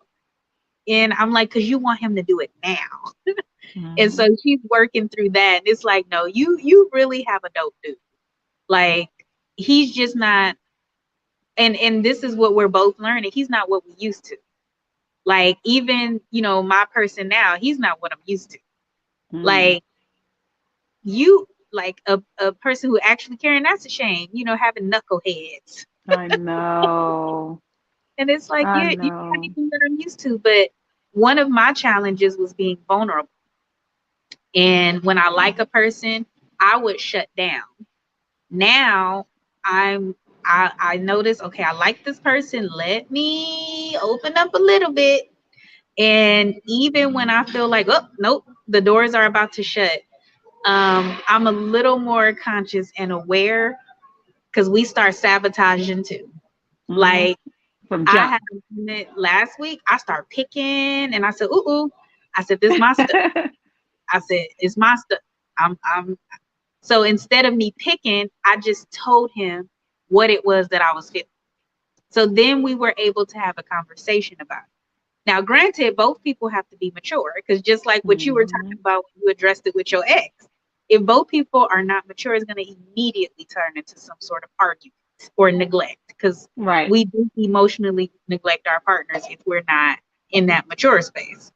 And I'm like, because you want him to do it now. Mm-hmm. And so she's working through that. And it's like, no, you really have a dope dude. Like, he's just not and this is what we're both learning. He's not what we used to. Like, even, my person now, he's not what I'm used to. Like, you, like a person who actually caring, that's a shame, having knuckleheads. I know. And it's like, I you're not know. even what I'm used to. But one of my challenges was being vulnerable. And when I like a person, I would shut down. Now I notice, okay, I like this person. Let me open up a little bit. And even when I feel like, oh, nope, the doors are about to shut, I'm a little more conscious and aware, because we start sabotaging too. Like, From I jump. had a minute last week, I started picking and I said, ooh, I said, this is my stuff. I said, it's my stuff. I'm So instead of me picking, I just told him what it was that I was feeling. So then we were able to have a conversation about it. Now, granted, both people have to be mature, because just like what you were talking about when you addressed it with your ex, if both people are not mature, it's going to immediately turn into some sort of argument or neglect, because we do emotionally neglect our partners if we're not in that mature space.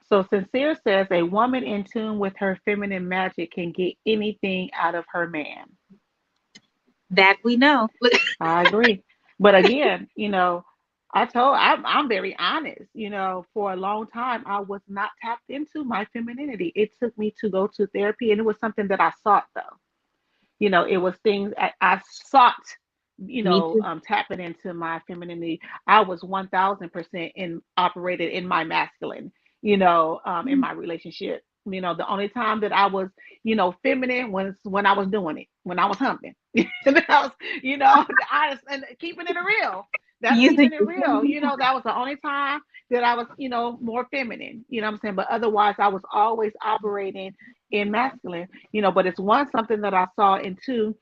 So Sincere says a woman in tune with her feminine magic can get anything out of her man. That we know. I agree. But again, I'm very honest. For a long time, I was not tapped into my femininity. It took me to go to therapy, and it was something that I sought, though. It was things I sought, tapping into my femininity. I was 1000% operated in my masculine, in my relationship. The only time that I was, feminine was when I was doing it, when I was humping. That was, honest and keeping it real. That's keeping it real. That was the only time that I was, more feminine. You know what I'm saying? But otherwise, I was always operating in masculine. But it's something that I saw, and two,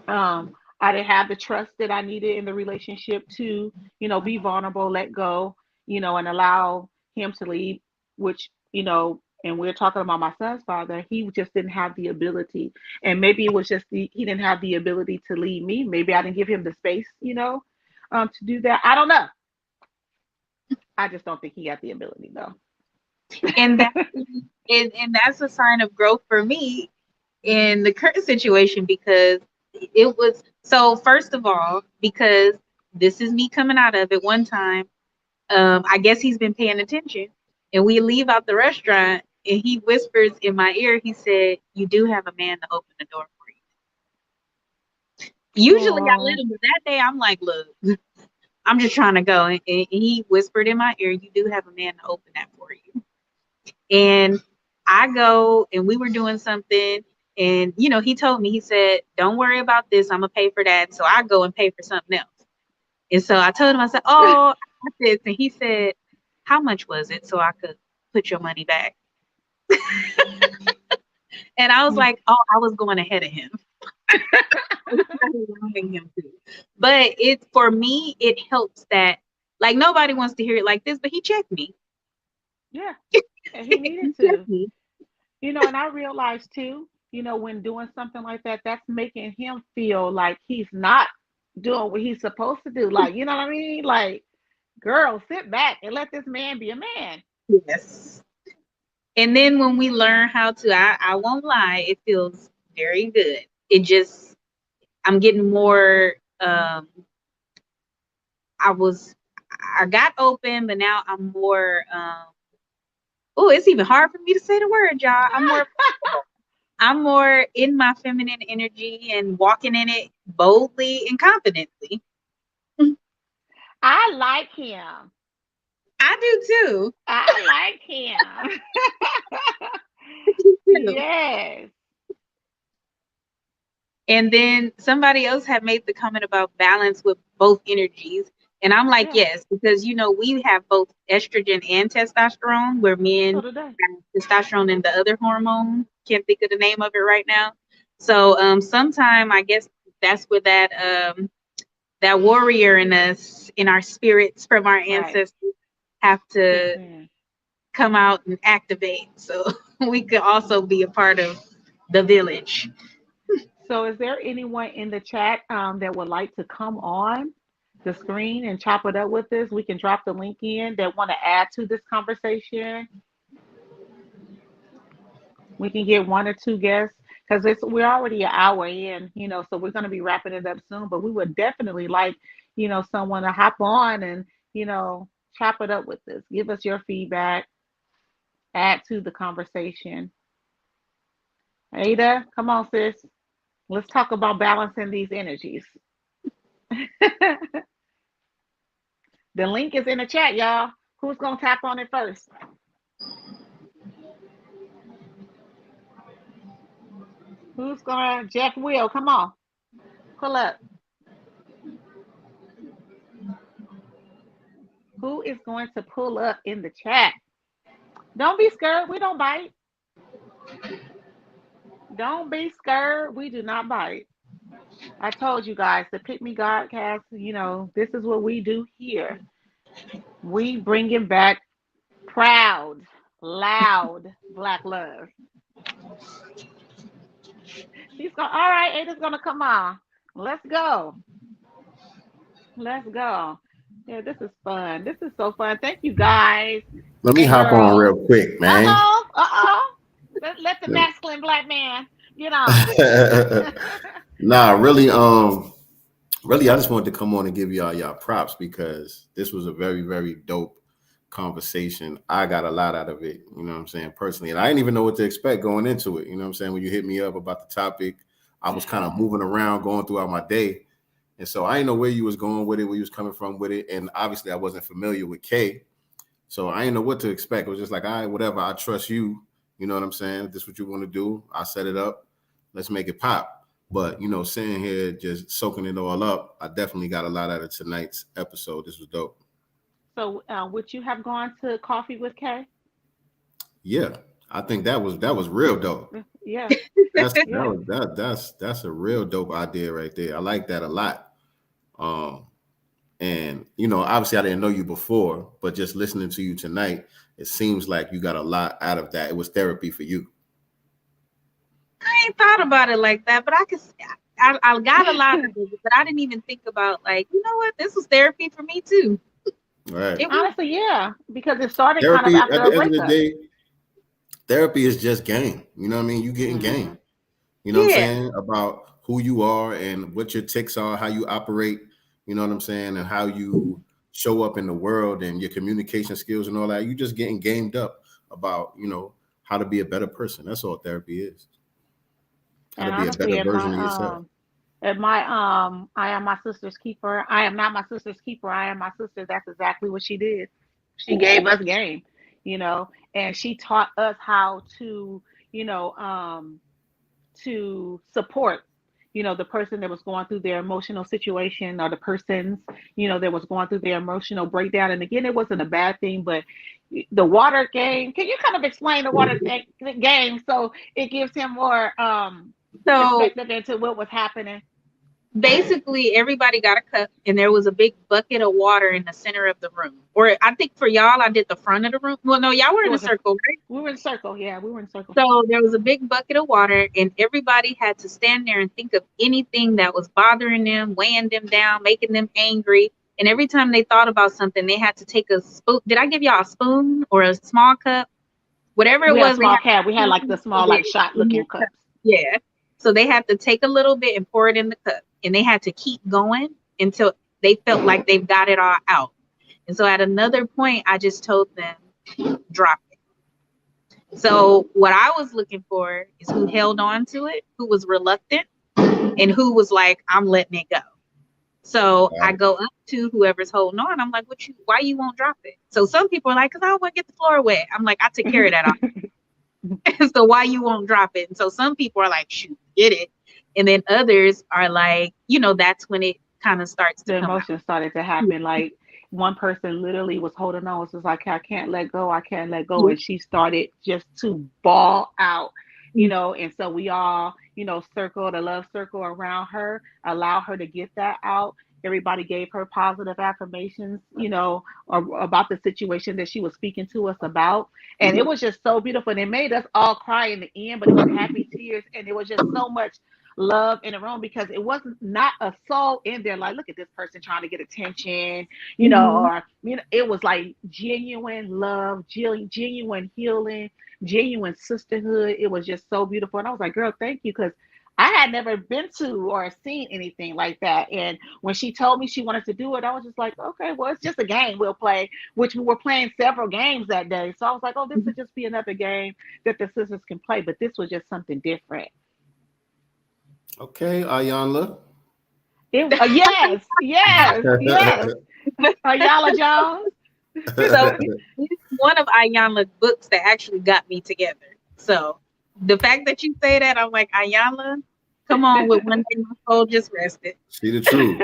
I didn't have the trust that I needed in the relationship to, be vulnerable, let go, and allow him to lead, which, and we're talking about my son's father, he just didn't have the ability. And maybe it was just he didn't have the ability to lead me. Maybe I didn't give him the space, to do that. I don't know. I just don't think he had the ability, though. And that's a sign of growth for me in the current situation, because it was, so first of all, because this is me coming out of it one time, I guess he's been paying attention, and we leave out the restaurant and he whispers in my ear, he said, you do have a man to open the door for you. Usually I let him, but that day I'm like, look, I'm just trying to go. And he whispered in my ear, you do have a man to open that for you. And I go, and we were doing something, and he told me, he said, don't worry about this, I'm gonna pay for that. So I go and pay for something else. And so I told him, I said, oh, I got this. And he said, how much was it, so I could put your money back? And I was like, oh, I was going ahead of him. But for me, it helps that, like, nobody wants to hear it like this, but he checked me. Yeah, and he needed to. And I realized too, when doing something like that, that's making him feel like he's not doing what he's supposed to do. Like, you know what I mean? Like, girl, sit back and let this man be a man. Yes. And then when we learn how to, I won't lie, it feels very good. It just, I'm getting more, I got open, but now I'm more, it's even hard for me to say the word, y'all. I'm more in my feminine energy and walking in it boldly and confidently. I like him. I do too. I like him. Yes. And then somebody else had made the comment about balance with both energies. And I'm like, yes, because, we have both estrogen and testosterone, where men have testosterone and the other hormone. Can't think of the name of it right now. So sometime, I guess that's where that warrior in us, in our spirits from our ancestors, have to come out and activate. So we could also be a part of the village. So is there anyone in the chat that would like to come on the screen and chop it up with us? We can drop the link in that want to add to this conversation. We can get one or two guests because we're already an hour in, so we're going to be wrapping it up soon. But we would definitely like, someone to hop on and, chop it up with us. Give us your feedback, add to the conversation. Ada, come on, sis. Let's talk about balancing these energies. The link is in the chat, y'all. Who's going to tap on it first? Who's going to? Jeff Will, come on. Pull up. Who is going to pull up in the chat? Don't be scared. We don't bite. Don't be scared. We do not bite. I told you guys, the Pick Me Godcast, this is what we do here. We bringing back proud, loud Black love. She's going, all right, Ada's going to come on. Let's go. Let's go. Yeah, this is fun. This is so fun. Thank you, guys. Let me hop on real quick, man. Let the masculine Black man get on. Nah, really, I just wanted to come on and give y'all props because this was a very, very dope conversation. I got a lot out of it, you know what I'm saying, personally. And I didn't even know what to expect going into it. You know what I'm saying? When you hit me up about the topic, I was kind of moving around, going throughout my day. And so I didn't know where you was going with it, where you was coming from with it. And obviously I wasn't familiar with Kay. So I didn't know what to expect. It was just like, all right, whatever, I trust you. You know what I'm saying? If this is what you want to do, I'll set it up. Let's make it pop. But, sitting here just soaking it all up, I definitely got a lot out of tonight's episode. This was dope. So would you have gone to Coffee with Kay? Yeah, I think that was real dope. Yeah. That's a real dope idea right there. I like that a lot. And obviously I didn't know you before, but just listening to you tonight, it seems like you got a lot out of that. It was therapy for you. I ain't thought about it like that, but I got a lot of it, but I didn't even think about like, you know what, this was therapy for me too. Right. Honestly, yeah, because it started therapy, kind of after at the a end breakup. of the day, therapy is just game. You know what I mean? You getting game. You know what I'm saying? About who you are and what your tics are, how you operate, you know what I'm saying, and how you show up in the world and your communication skills and all that. You just getting gamed up about, how to be a better person. That's all therapy is. How to be a better version of yourself. I am my sister's keeper. I am not my sister's keeper. I am my sister. That's exactly what she did. She gave us game, and she taught us how to, to support, the person that was going through their emotional situation or the persons, that was going through their emotional breakdown. And again, it wasn't a bad thing, but the water game, can you kind of explain the water game so it gives him more perspective into what was happening? Basically, everybody got a cup, and there was a big bucket of water in the center of the room. Or I think for y'all, I did the front of the room. Well, no, y'all were in a circle, right? We were in a circle. Yeah, we were in a circle. So there was a big bucket of water, and everybody had to stand there and think of anything that was bothering them, weighing them down, making them angry. And every time they thought about something, they had to take a spoon. Did I give y'all a spoon or a small cup? Whatever it was. We had like the small, like shot looking cups. Yeah. So they had to take a little bit and pour it in the cup. And they had to keep going until they felt like they've got it all out. And so at another point, I just told them, drop it. So what I was looking for is who held on to it, who was reluctant, and who was like, I'm letting it go. So I go up to whoever's holding on. I'm like, why you won't drop it? So some people are like, because I don't want to get the floor wet. I'm like, I took care of that. So why you won't drop it? And so some people are like, shoot, get it. And then others are like, that's when it kind of starts to the come emotion out. Started to happen. Like one person literally was holding on. It was like, I can't let go. I can't let go. And she started just to bawl out, and so we all, circled a love circle around her, allow her to get that out. Everybody gave her positive affirmations, about the situation that she was speaking to us about. And it was just so beautiful. And it made us all cry in the end, but it was happy tears. And it was just so much love in the room, because it wasn't not a soul in there like, look at this person trying to get attention, you know, Mhm. or it was like genuine love, genuine healing, genuine sisterhood. It was just so beautiful. And I was like, girl, thank you, because I had never been to or seen anything like that. And when she told me she wanted to do it, I was just like, okay, well, it's just a game we'll play, which we were playing several games that day. So I was like, oh, this would just be another game that the sisters can play. But this was just something different. Okay, Ayanla. Yes, yes, yes. Ayala Jones. So it's one of Ayanla's books that actually got me together. So the fact that you say that, I'm like, Ayanla, come on with One Day My Soul Just Rested. She the truth.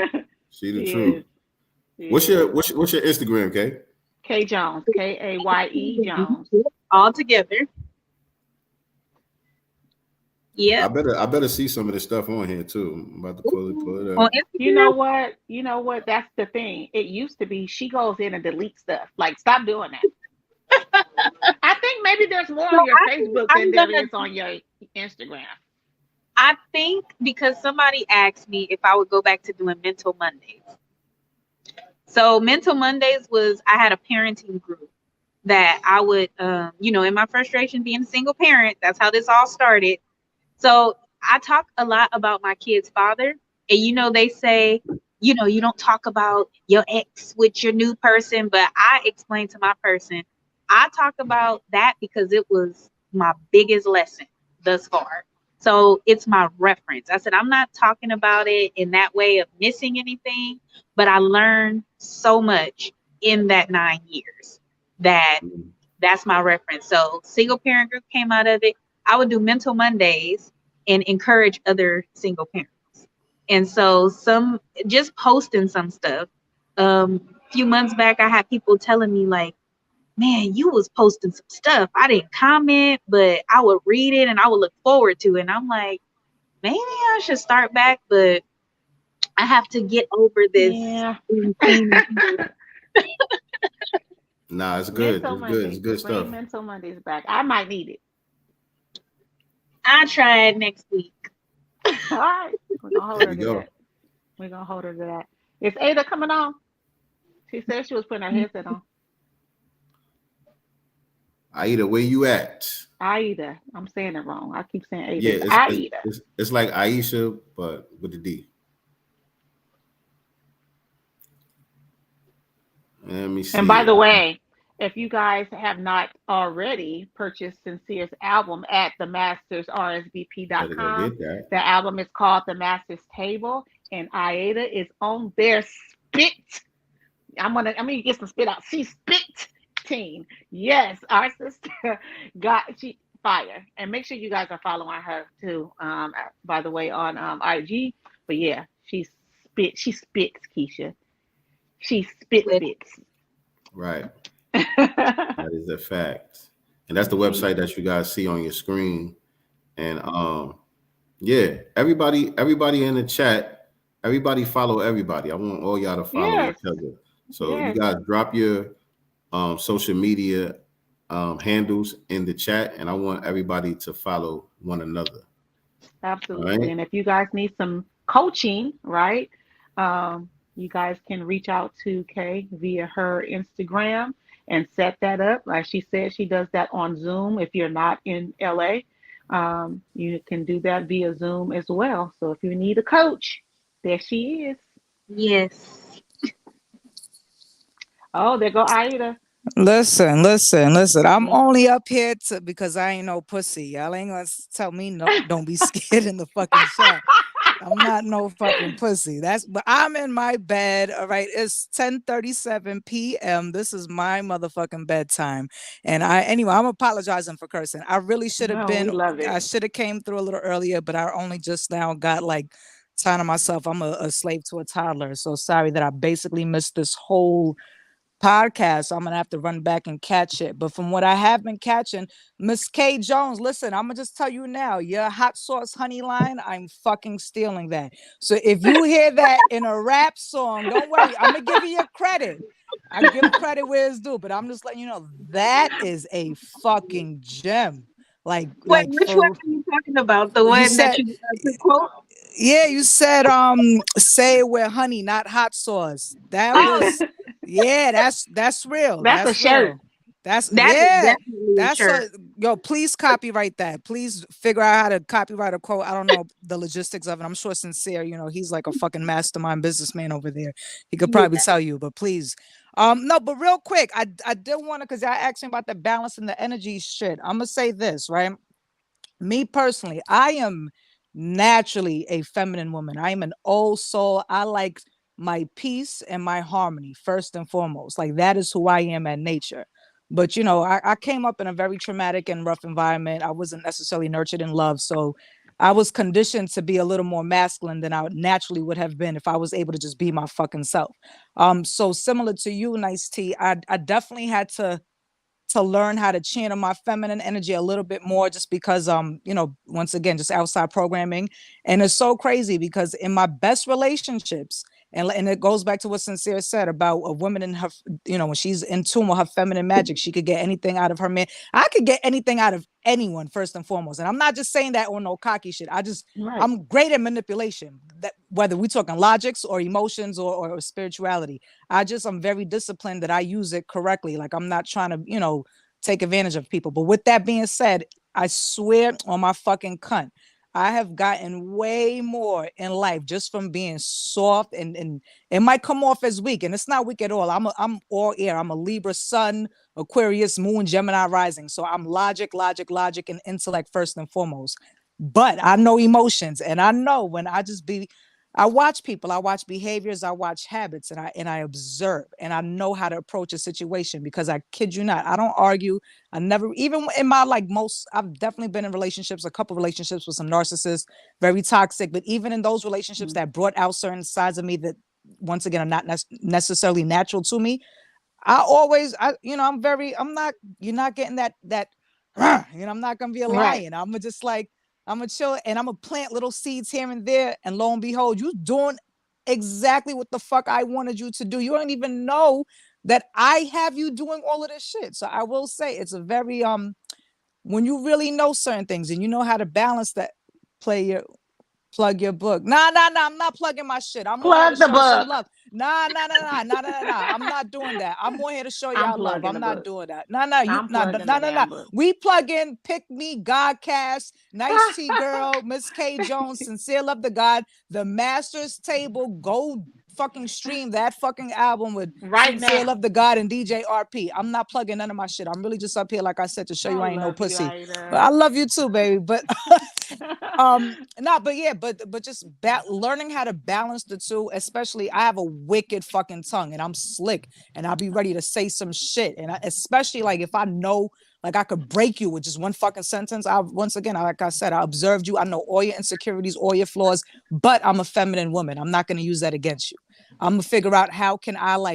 She the truth. What's your Instagram, Kay? K Jones, Kaye Jones. All together. Yeah. I better see some of this stuff on here too. I'm about to pull it On up. Instagram, You know what? That's the thing. It used to be she goes in and deletes stuff. Like, stop doing that. I think maybe there's more on your Facebook than there is on your Instagram. I think because somebody asked me if I would go back to doing Mental Mondays. So Mental Mondays was, I had a parenting group that I would, in my frustration being a single parent, that's how this all started. So I talk a lot about my kid's father. And, they say, you don't talk about your ex with your new person, but I explain to my person, I talk about that because it was my biggest lesson thus far. So it's my reference. I said, I'm not talking about it in that way of missing anything, but I learned so much in that 9 years that's my reference. So single parent group came out of it. I would do Mental Mondays and encourage other single parents. And so just posting some stuff. A few months back, I had people telling me like, man, you was posting some stuff. I didn't comment, but I would read it and I would look forward to it. And I'm like, maybe I should start back, but I have to get over this. Yeah. Nah, it's good. Mental It's good. It's good stuff. Bring Mental Mondays back. I might need it. I'll try it next week. All right. We're gonna hold her to that. We're gonna hold her to that. Is Ada coming on? She said she was putting her headset on. Aida, where you at? Aida. I'm saying it wrong. I keep saying Ada. Yeah, Aida. It's like Aisha, but with the D. Let me see. And by the way, if you guys have not already purchased Sincere's album at themastersrsvp.com, the album is called The Master's Table, and Aida is on their spit. I'm gonna get some spit out. She spit team. Yes, our sister she fire. And make sure you guys are following her too. By the way, on IG. But yeah, she spits, Keisha. She spits. Right. That is a fact. And that's the website that you guys see on your screen. And yeah, everybody in the chat, everybody follow everybody. I want all y'all to follow each other. So you guys drop your social media handles in the chat, and I want everybody to follow one another. Absolutely. Right? And if you guys need some coaching, right? You guys can reach out to Kay via her Instagram and set that up. Like she said, she does that on Zoom. If you're not in LA, you can do that via Zoom as well. So if you need a coach, there she is. Yes. Oh, there go Aida. Listen. I'm only up here because I ain't no pussy. Y'all ain't gonna tell me no. Don't be scared in the fucking chat. I'm not no fucking pussy. But I'm in my bed. All right. It's 10:37 p.m. This is my motherfucking bedtime. And I'm apologizing for cursing. I really should have I should have came through a little earlier, but I only just now got time to myself. I'm a slave to a toddler. So sorry that I basically missed this whole podcast. So I'm gonna have to run back and catch it. But from what I have been catching, Miss K Jones, listen, I'm gonna just tell you now, your hot sauce honey line, I'm fucking stealing that. So if you hear that in a rap song, don't worry, I'm gonna give you your credit. I give credit where it's due, but I'm just letting you know that is a fucking gem. Like Wait, like which one for are you talking about? The you one that said you could quote? yeah, you said say it with honey, not hot sauce. That Oh, was yeah, that's real. That's a That's shirt. real. That's that is yeah. definitely a That's shirt. a yo, please copyright that. Please figure out how to copyright a quote. I don't know the logistics of it. I'm sure Sincere, he's like a fucking mastermind businessman over there. He could Yeah. probably tell you, but please. No, but real quick, I did want to because I asked him about the balance and the energy shit. I'm gonna say this, right? Me personally, I am naturally a feminine woman. I am an old soul. I like my peace and my harmony first and foremost. Like that is who I am at nature. But I came up in a very traumatic and rough environment. I wasn't necessarily nurtured in love. So I was conditioned to be a little more masculine than I naturally would have been if I was able to just be my fucking self. So similar to you, Nice T, I definitely had to learn how to channel my feminine energy a little bit more just because once again just outside programming. And it's so crazy because in my best relationships, and it goes back to what Sincere said about a woman in her, when she's in tune with her feminine magic, she could get anything out of her man. I could get anything out of anyone first and foremost. And I'm not just saying that on no cocky shit. Right. I'm great at manipulation, that whether we're talking logics or emotions or spirituality. I'm very disciplined that I use it correctly. Like I'm not trying to, take advantage of people. But with that being said, I swear on my fucking cunt, I have gotten way more in life just from being soft, and it might come off as weak, and it's not weak at all. I'm all air. I'm a Libra sun, Aquarius moon, Gemini rising. So I'm logic, and intellect first and foremost. But I know emotions, and I know when I watch people, I watch behaviors, I watch habits, and I observe, and I know how to approach a situation because I kid you not, I don't argue. I never, even in my I've definitely been in relationships, a couple relationships with some narcissists, very toxic. But even in those relationships that brought out certain sides of me that, once again, are not necessarily natural to me, I'm not, you're not getting that, I'm not gonna be a lion. Right. I'm gonna chill and I'm gonna plant little seeds here and there, and lo and behold, you doing exactly what the fuck I wanted you to do. You don't even know that I have you doing all of this shit. So I will say it's a very when you really know certain things and you know how to balance that, plug your book. Nah. I'm not plugging my shit. I'm more here to Plug the show some book. love. Nah. I'm not doing that. I'm more here to show I'm y'all love. plugging I'm the not book. doing that. Nah. You I'm nah. plugging the damn book. We plug in Pick Me Godcast, Nice T Girl, Miss K Jones, Sincere Love the God, The Master's Table. Go fucking stream that fucking album with Right Sincere now. Love the God and DJ RP. I'm not plugging none of my shit. I'm really just up here, like I said, to show you I ain't no love you, pussy. Ida. But I love you too, baby. But but just learning how to balance the two, especially I have a wicked fucking tongue and I'm slick and I'll be ready to say some shit. And especially like if I know like I could break you with just one fucking sentence. Like I said, I observed you. I know all your insecurities, all your flaws, but I'm a feminine woman. I'm not going to use that against you. I'm going to figure out how can I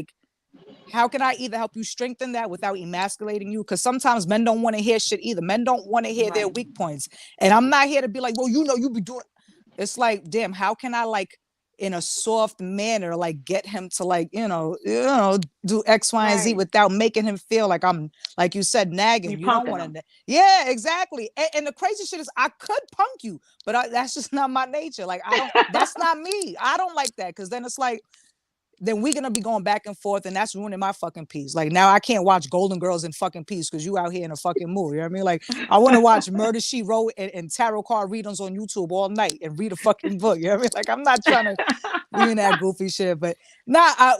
either help you strengthen that without emasculating you? Because sometimes men don't want to hear shit either. Men don't want to hear their weak points. And I'm not here to be like, well, you be doing. It's like, damn, how can I in a soft manner, get him to do X, Y, and Z without making him feel like I'm, like you said, nagging. You don't want to. Yeah, exactly. And the crazy shit is I could punk you, but that's just not my nature. That's not me. I don't like that. Because then it's like, then we're gonna be going back and forth, and that's ruining my fucking peace. Like now I can't watch Golden Girls in fucking peace because you out here in a fucking mood. You know what I mean? Like I want to watch Murder She Wrote and tarot card readings on YouTube all night and read a fucking book. You know what I mean? Like I'm not trying to be in that goofy shit. But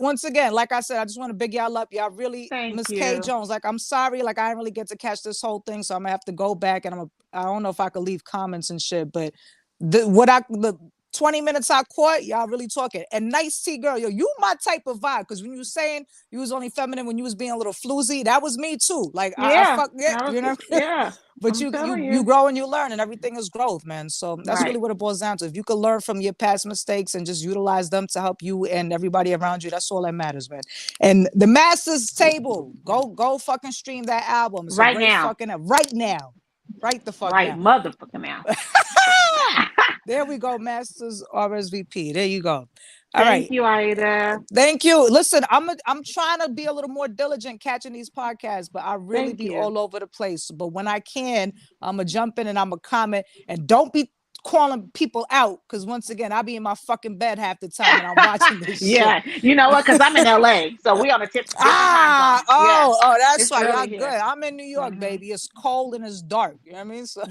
once again, like I said, I just want to big y'all up. Y'all really, Miss K Jones. Like I'm sorry, like I didn't really get to catch this whole thing, so I'm gonna have to go back and I don't know if I could leave comments and shit, but the 20 minutes I caught, y'all really talking. And Nice T Girl, yo, you my type of vibe. Because when you was saying you was only feminine when you was being a little floozy, that was me too. Like I fuck yeah, you know. Yeah. But you grow and you learn, and everything is growth, man. So that's really what it boils down to. If you could learn from your past mistakes and just utilize them to help you and everybody around you, that's all that matters, man. And the Master's Table, go fucking stream that album. It's right now. Right now. Right the fuck right now. Motherfucking now. There we go, Masters RSVP. There you go. Thank you, Aida. Thank you. Listen, I'm trying to be a little more diligent catching these podcasts, but I really be all over the place. But when I can, I'm gonna jump in and I'm gonna comment. And don't be calling people out, because once again, I'll be in my fucking bed half the time and I'm watching this shit. You know what? Because I'm in LA, so we on a different time zone. That's It's why y'all early good. here. I'm in New York, baby. It's cold and it's dark. You know what I mean? So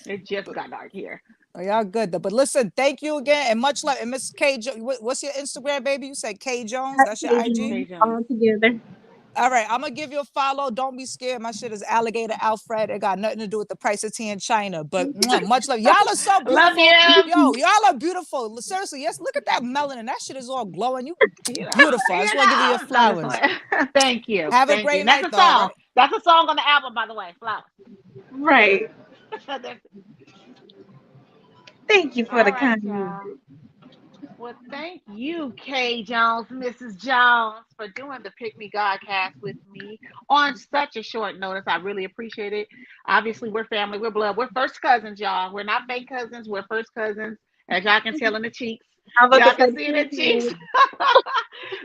it just got dark here. Oh, y'all good though. But listen, thank you again and much love. And Miss K, what's your Instagram, baby? You said K Jones. That's your IG. All together. All right, I'm gonna give you a follow. Don't be scared. My shit is Alligator Alfred. It got nothing to do with the price of tea in China. But much love. Y'all are so beautiful. Love you. Yo, y'all are beautiful. Seriously, yes. Look at that melanin. That shit is all glowing. You beautiful. I just want to give you your flowers. Thank you. Have a great night. That's a song. That's a song on the album, by the way. Flowers. Right. Thank you for the kind words. Well, thank you, K. Jones, Mrs. Jones, for doing the Pick Me Godcast with me on such a short notice. I really appreciate it. Obviously, we're family, we're blood, we're first cousins, y'all. We're not fake cousins, we're first cousins, as y'all can tell in the cheeks. Y'all can see in the cheeks.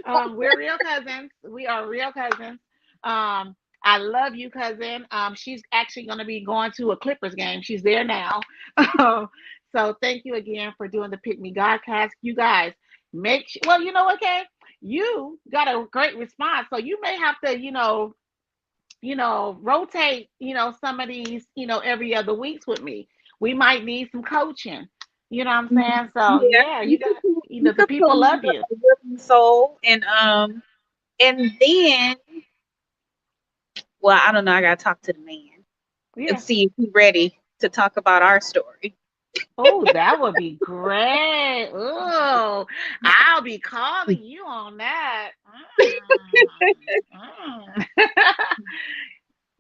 We're real cousins. We are real cousins. I love you, cousin. She's actually going to be going to a Clippers game. She's there now. So thank you again for doing the Pick Me Godcast. You guys make sure, well, you know what, Kay? You got a great response. So you may have to, rotate, some of these, every other weeks with me. We might need some coaching. You know what I'm saying? So you got, the people love you. Soul and then, well, I don't know. I got to talk to the man and see if he's ready to talk about our story. Oh, that would be great. Oh, I'll be calling you on that.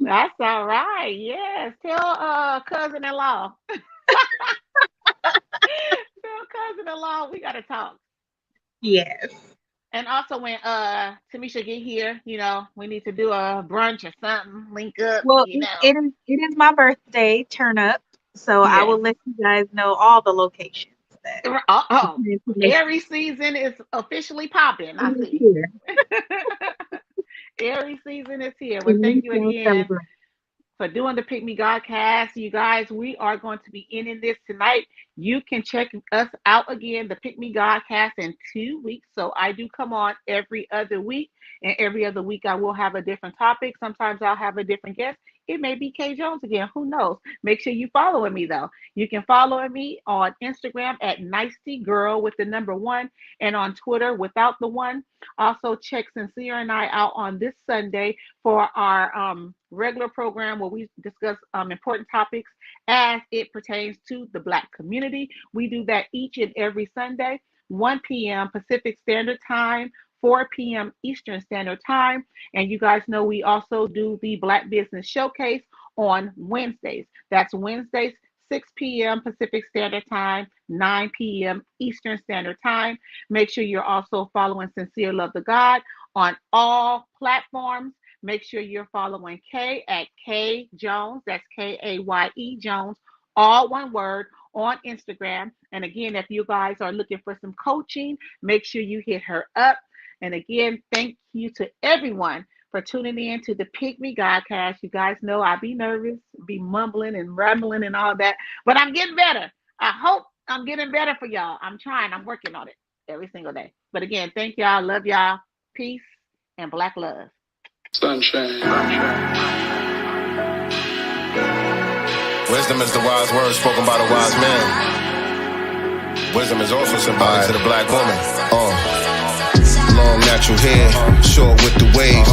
That's all right. Yes. Tell cousin-in-law. Tell cousin-in-law we gotta talk. Yes. And also when Tamisha get here, we need to do a brunch or something, link up. Well, it is my birthday turn up. So I will let you guys know all the locations. Aries season is officially popping. I see. Aries season is here. Well, thank you again for doing the Pick Me Godcast. You guys, we are going to be ending this tonight. You can check us out again, the Pick Me Godcast, in 2 weeks. So I do come on every other week. And every other week I will have a different topic. Sometimes I'll have a different guest. It may be K Jones again. Who knows? Make sure you following me though. You can follow me on Instagram at nicetygirl with the number 1 and on Twitter without the 1. Also check Sincere and I out on this Sunday for our regular program where we discuss important topics as it pertains to the Black community. We do that each and every Sunday, 1 p.m. Pacific Standard Time, 4 p.m. Eastern Standard Time. And you guys know we also do the Black Business Showcase on Wednesdays. That's Wednesdays, 6 p.m. Pacific Standard Time, 9 p.m. Eastern Standard Time. Make sure you're also following Sincere Love the God on all platforms. Make sure you're following Kay at K Jones. That's Kaye Jones, all one word, on Instagram. And again, if you guys are looking for some coaching, make sure you hit her up. And again, thank you to everyone for tuning in to the Pick Me Godcast. You guys know I be nervous, be mumbling and rambling and all that, but I'm getting better. I hope I'm getting better for y'all. I'm trying. I'm working on it every single day. But again, thank y'all. Love y'all. Peace and Black love. Sunshine. Wisdom is the wise word spoken by the wise man. Wisdom is also symbolic to the Black woman. Long natural hair, short with the waves.